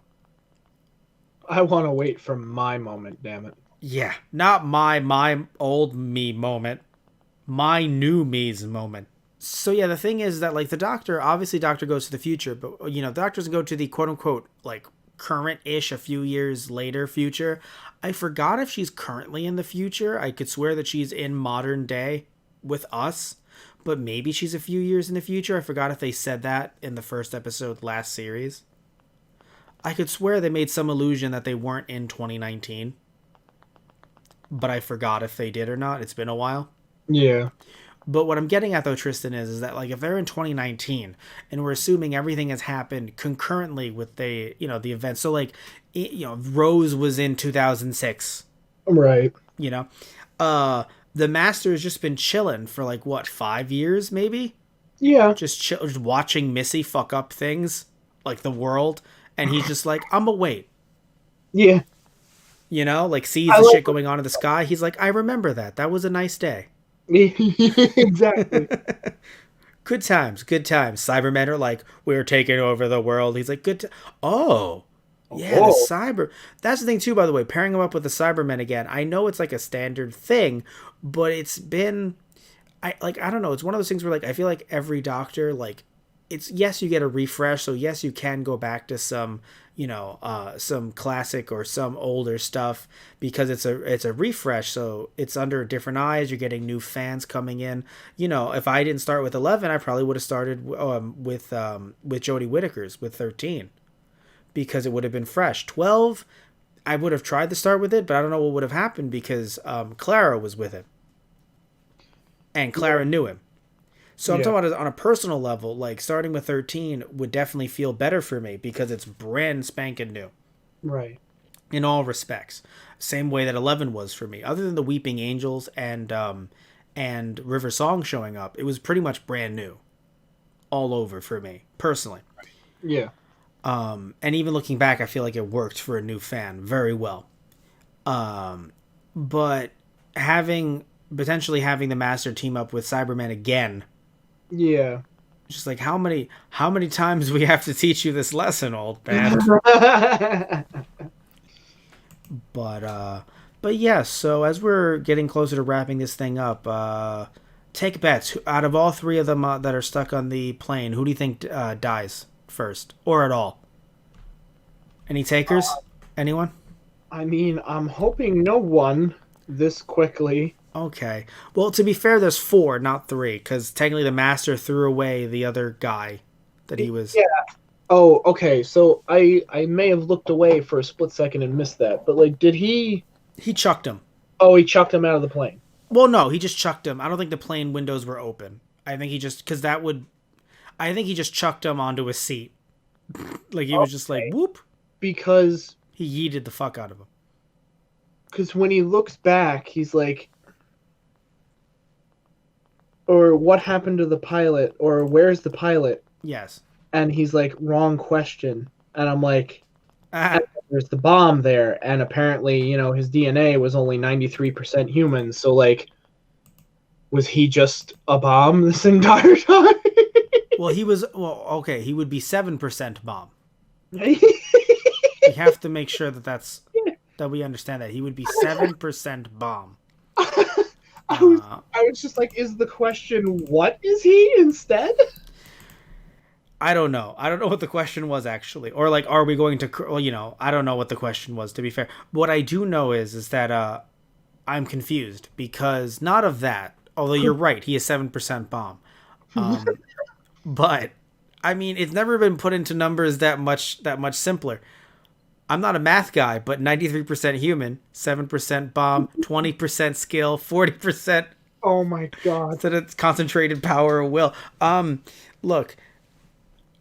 Speaker 2: I want to wait for my moment, damn it.
Speaker 1: Yeah, not my old me moment. My new me's moment. So yeah, the thing is that like the doctor goes to the future, but the doctor doesn't go to the quote unquote like current-ish, a few years later future. I forgot if she's currently in the future. I could swear that she's in modern day with us, but maybe she's a few years in the future. I forgot if they said that in the first episode last series. I could swear they made some illusion that they weren't in 2019, but I forgot if they did or not. It's been a while.
Speaker 2: Yeah.
Speaker 1: But what I'm getting at though, Tristan, is that like if they're in 2019 and we're assuming everything has happened concurrently with the event, so like Rose was in 2006,
Speaker 2: right?
Speaker 1: The master has just been chilling for like what, 5 years maybe?
Speaker 2: Yeah,
Speaker 1: just watching Missy fuck up things like the world, and he's just like, I'm gonna wait.
Speaker 2: Yeah,
Speaker 1: like sees the shit going on in the sky. He's like, I remember that. That was a nice day.
Speaker 2: Exactly.
Speaker 1: Good times. Cybermen are like, we're taking over the world. He's like, good. The cyber. That's the thing too, by the way, pairing him up with the Cybermen again. I know it's like a standard thing, but it's been, I don't know. It's one of those things where like, I feel like every doctor, like, it's, yes, you get a refresh. So yes, you can go back to some, some classic or some older stuff because it's a refresh. So it's under different eyes. You're getting new fans coming in. If I didn't start with 11, I probably would have started with Jodie Whittaker's with 13 because it would have been fresh. 12, I would have tried to start with it, but I don't know what would have happened because Clara was with him and Clara knew him. So I'm talking about on a personal level, like starting with 13 would definitely feel better for me because it's brand spanking new.
Speaker 2: Right.
Speaker 1: In all respects. Same way that 11 was for me. Other than the Weeping Angels and River Song showing up, it was pretty much brand new. All over for me, personally.
Speaker 2: Yeah.
Speaker 1: And even looking back, I feel like it worked for a new fan very well. But potentially having the Master team up with Cybermen again.
Speaker 2: Yeah.
Speaker 1: Just like how many times we have to teach you this lesson, old man. But yeah, so as we're getting closer to wrapping this thing up, take bets. Out of all three of them that are stuck on the plane, who do you think dies first or at all? Any takers? Anyone?
Speaker 2: I mean, I'm hoping no one this quickly.
Speaker 1: Okay. Well, to be fair, there's 4, not 3, because technically the master threw away the other guy that he was.
Speaker 2: Yeah. Oh, okay. So I may have looked away for a split second and missed that. But like, did he?
Speaker 1: He chucked him.
Speaker 2: Oh, he chucked him out of the plane.
Speaker 1: Well, no, he just chucked him. I don't think the plane windows were open. I think he just because that would. I think he just chucked him onto a seat. Like he was just like whoop.
Speaker 2: Because
Speaker 1: He yeeted the fuck out of him.
Speaker 2: Because when he looks back, he's like, or what happened to the pilot? Or where's the pilot?
Speaker 1: Yes.
Speaker 2: And he's like, wrong question. And I'm like,
Speaker 1: Ah,
Speaker 2: there's the bomb there. And apparently, his DNA was only 93% human. So, like, was he just a bomb this entire time?
Speaker 1: well, he was. Well, okay, he would be 7% bomb.
Speaker 2: I
Speaker 1: We have to make sure that we understand that he would be 7% bomb.
Speaker 2: was just like, is the question, what is he instead?
Speaker 1: I don't know. I don't know what the question was actually, or like, are we going to? Well, I don't know what the question was. To be fair, what I do know is that I'm confused because not of that. Although you're right, he is 7% bomb. But I mean, it's never been put into numbers that much simpler. I'm not a math guy, but 93% human, 7% bomb, 20% skill, 40%.
Speaker 2: Oh my god!
Speaker 1: So that's concentrated power of will. Look.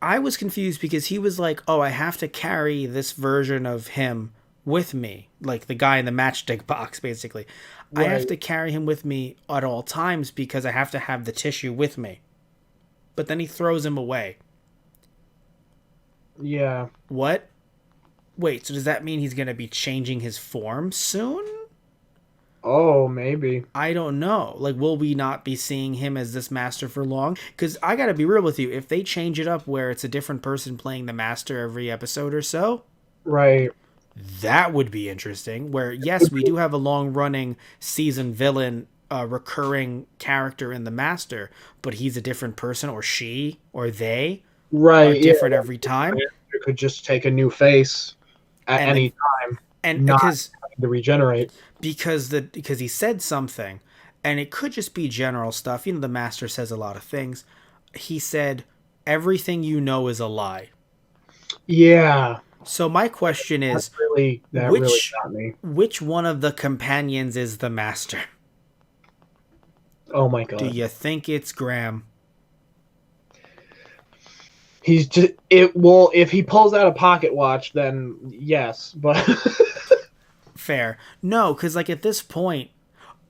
Speaker 1: I was confused because he was like, oh, I have to carry this version of him with me. Like the guy in the matchstick box, basically. Right. I have to carry him with me at all times because I have to have the tissue with me. But then he throws him away.
Speaker 2: Yeah.
Speaker 1: What? Wait, so does that mean he's going to be changing his form soon?
Speaker 2: Oh, maybe.
Speaker 1: I don't know. Like, will we not be seeing him as this master for long? Because I gotta be real with you. If they change it up where it's a different person playing the master every episode or so,
Speaker 2: right,
Speaker 1: that would be interesting. Where, yes, we do have a long-running season villain, recurring character in the master, but he's a different person, or she, or they,
Speaker 2: right,
Speaker 1: are different every time.
Speaker 2: It could just take a new face at any time,
Speaker 1: and
Speaker 2: not
Speaker 1: because
Speaker 2: having to regenerate.
Speaker 1: Because he said something, and it could just be general stuff. The master says a lot of things. He said, everything you know is a lie.
Speaker 2: Yeah.
Speaker 1: So my question is,
Speaker 2: really got me.
Speaker 1: Which one of the companions is the master?
Speaker 2: Oh my god.
Speaker 1: Do you think it's Graham?
Speaker 2: He's just if he pulls out a pocket watch, then yes, but
Speaker 1: fair. No, because like at this point,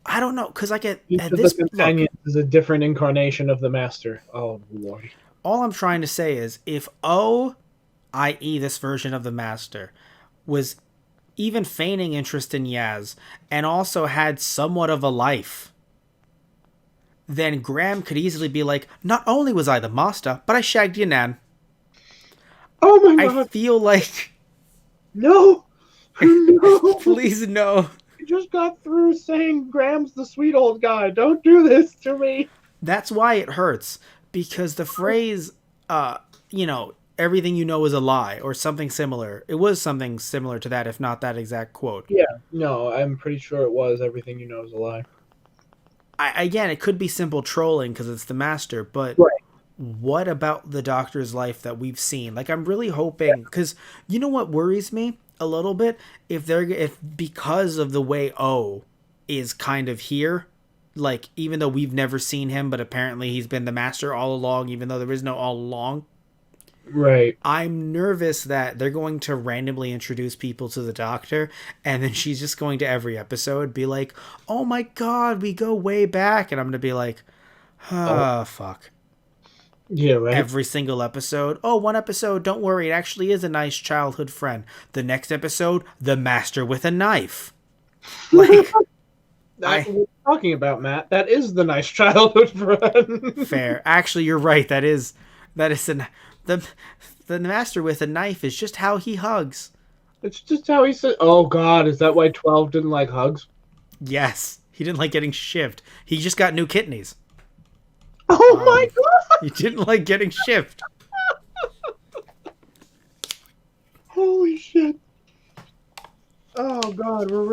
Speaker 1: I don't know. Because like at
Speaker 2: this companion is a different incarnation of the master. Oh lord.
Speaker 1: All I'm trying to say is if O, i.e. this version of the master, was even feigning interest in Yaz and also had somewhat of a life, then Graham could easily be like, not only was I the master, but I shagged your nan.
Speaker 2: Oh my god.
Speaker 1: I feel like...
Speaker 2: No! No!
Speaker 1: Please no.
Speaker 2: You just got through saying Graham's the sweet old guy. Don't do this to me.
Speaker 1: That's why it hurts. Because the phrase, everything you know is a lie, or something similar. It was something similar to that, if not that exact quote.
Speaker 2: Yeah, no, I'm pretty sure it was everything you know is a lie.
Speaker 1: Again, it could be simple trolling because it's the master, but
Speaker 2: right.
Speaker 1: What about the Doctor's life that we've seen? Like, I'm really hoping, because you know what worries me a little bit? If because of the way O is kind of here, like, even though we've never seen him, but apparently he's been the master all along, even though there is no all along.
Speaker 2: Right.
Speaker 1: I'm nervous that they're going to randomly introduce people to the Doctor, and then she's just going to every episode be like, oh my god, we go way back. And I'm going to be like, fuck.
Speaker 2: Yeah, right.
Speaker 1: Every single episode. Oh, one episode, don't worry, it actually is a nice childhood friend. The next episode, the master with a knife. Like,
Speaker 2: what we're talking about, Matt. That is the nice childhood friend.
Speaker 1: Fair. Actually, you're right. That is the master with a knife is just how he hugs.
Speaker 2: It's just how he said. Oh God, is that why 12 didn't like hugs?
Speaker 1: Yes, he didn't like getting shivved. He just got new kidneys.
Speaker 2: Oh my God!
Speaker 1: He didn't like getting shivved.
Speaker 2: Holy shit. Oh god, we're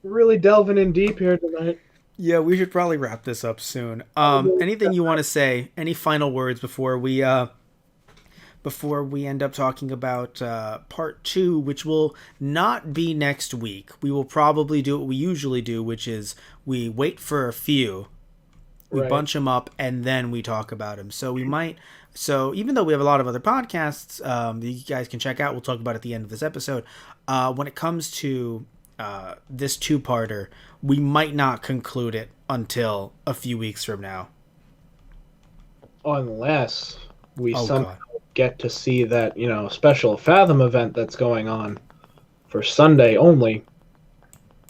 Speaker 2: really delving in deep here tonight.
Speaker 1: Yeah, we should probably wrap this up soon. Anything you want to say? Any final words before we end up talking about part two, which will not be next week. We will probably do what we usually do, which is we wait for a few, we
Speaker 2: Right.
Speaker 1: bunch them up, and then we talk about them. So we might. So even though we have a lot of other podcasts that you guys can check out, we'll talk about at the end of this episode. When it comes to this two-parter, we might not conclude it until a few weeks from now.
Speaker 2: Unless we
Speaker 1: Oh
Speaker 2: somehow
Speaker 1: god.
Speaker 2: get to see that, special Fathom event that's going on for Sunday only,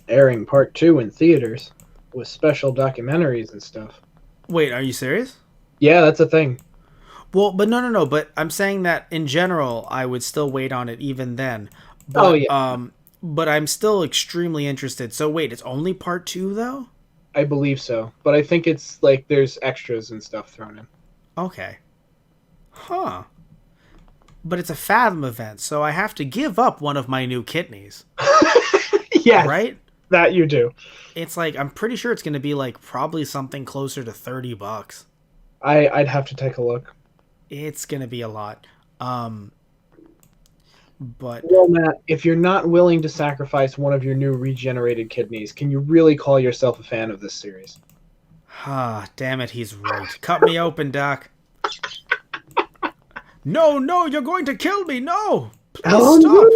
Speaker 2: airing part 2 in theaters with special documentaries and stuff.
Speaker 1: Wait, are you serious?
Speaker 2: Yeah, that's a thing.
Speaker 1: Well, but no. But I'm saying that in general, I would still wait on it even then.
Speaker 2: Oh
Speaker 1: But
Speaker 2: yeah,
Speaker 1: but I'm still extremely interested. So wait, it's only part two though?
Speaker 2: I believe so. But I think it's like there's extras and stuff thrown in.
Speaker 1: Okay. Huh. But it's a Fathom event, so I have to give up one of my new kidneys,
Speaker 2: Yes,
Speaker 1: right?
Speaker 2: that you do.
Speaker 1: It's like I'm pretty sure it's going to be like probably something closer to $30.
Speaker 2: I'd have to take a look.
Speaker 1: It's going to be a lot. Um but
Speaker 2: Well, Matt, if you're not willing to sacrifice one of your new regenerated kidneys, can you really call yourself a fan of this series?
Speaker 1: damn it, he's right. Cut me open, Doc. No, you're going to kill me. No. Please stop.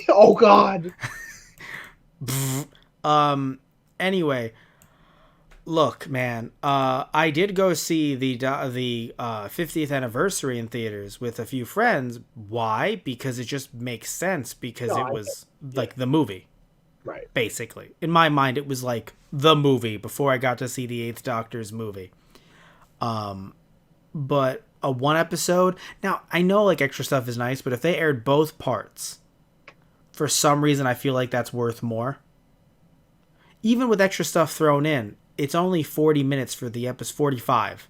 Speaker 2: Oh God.
Speaker 1: Anyway, look, man, I did go see the 50th anniversary in theaters with a few friends. Why? Because it just makes sense, because
Speaker 2: No,
Speaker 1: it was like the movie,
Speaker 2: Right.
Speaker 1: basically. In my mind, it was like the movie before I got to see the Eighth Doctor's movie. But a one episode, now I know like extra stuff is nice, but if they aired both parts, for some reason I feel like that's worth more. Even with extra stuff thrown in, it's only 40 minutes for the episode, 45.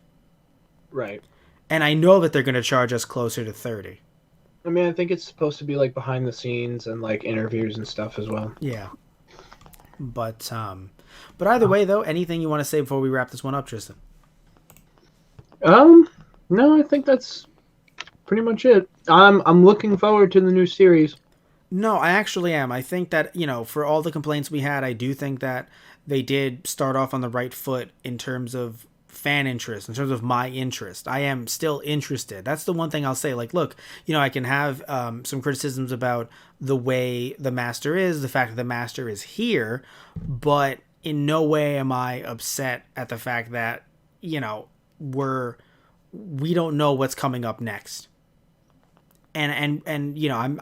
Speaker 2: Right.
Speaker 1: And I know that they're going to charge us closer to 30.
Speaker 2: I mean, I think it's supposed to be like behind the scenes and like interviews and stuff as well.
Speaker 1: Yeah. But either way though, anything you want to say before we wrap this one up, Tristan?
Speaker 2: No, I think that's pretty much it. I'm looking forward to the new series.
Speaker 1: No, I actually am. I think that, for all the complaints we had, I do think that they did start off on the right foot in terms of fan interest, in terms of my interest. I am still interested. That's the one thing I'll say. Like, look, I can have some criticisms about the way the Master is, the fact that the Master is here, but in no way am I upset at the fact that, we don't know what's coming up next. And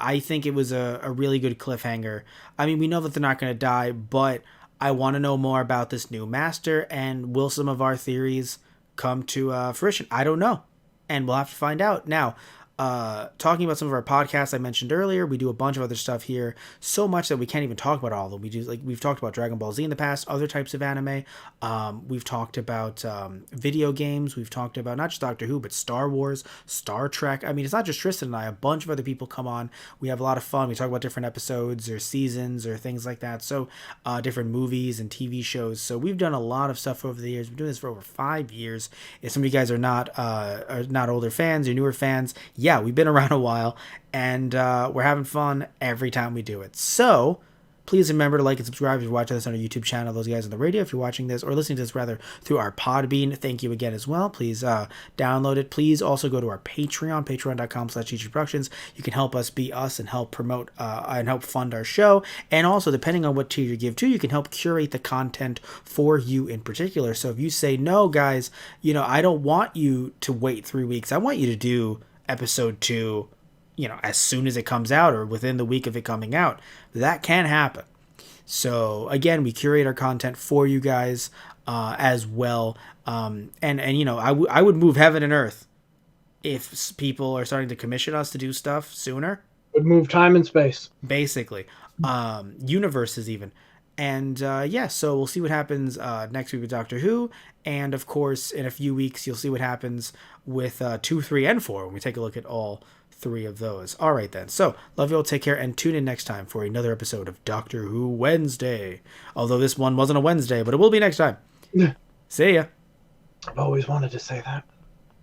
Speaker 1: I think it was a really good cliffhanger. I mean, we know that they're not going to die, but I want to know more about this new Master, and will some of our theories come to fruition? I don't know, and we'll have to find out. Now, talking about some of our podcasts I mentioned earlier, we do a bunch of other stuff here, so much that we can't even talk about all of them. We've talked about Dragon Ball Z in the past, other types of anime. We've talked about video games. We've talked about not just Doctor Who, but Star Wars, Star Trek. I mean, it's not just Tristan and I. A bunch of other people come on. We have a lot of fun. We talk about different episodes or seasons or things like that. So different movies and TV shows. So we've done a lot of stuff over the years. We've been doing this for over 5 years. If some of you guys are not older fans or newer fans, yeah, we've been around a while, and we're having fun every time we do it. So please remember to like and subscribe if you're watching this on our YouTube channel. Those guys on the radio, if you're watching this or listening to this rather through our Podbean, thank you again as well. Please download it. Please also go to our Patreon, patreon.com/teacherproductions. You can help us be us and help promote and help fund our show. And also, depending on what tier you give to, you can help curate the content for you in particular. So if you say, no, guys, I don't want you to wait 3 weeks. I want you to do episode 2 as soon as it comes out or within the week of it coming out, that can happen. So again, we curate our content for you guys as well. And I would move heaven and earth if people are starting to commission us to do stuff sooner.
Speaker 2: Would move time and space.
Speaker 1: Basically, universes even. And yeah, so we'll see what happens next week with Doctor Who. And of course, in a few weeks, you'll see what happens with 2, 3, and 4 when we take a look at all 3 of those. All right, then. So, love you all. Take care and tune in next time for another episode of Doctor Who Wednesday. Although this one wasn't a Wednesday, but it will be next time.
Speaker 2: Yeah.
Speaker 1: See ya.
Speaker 2: I've always wanted to say that.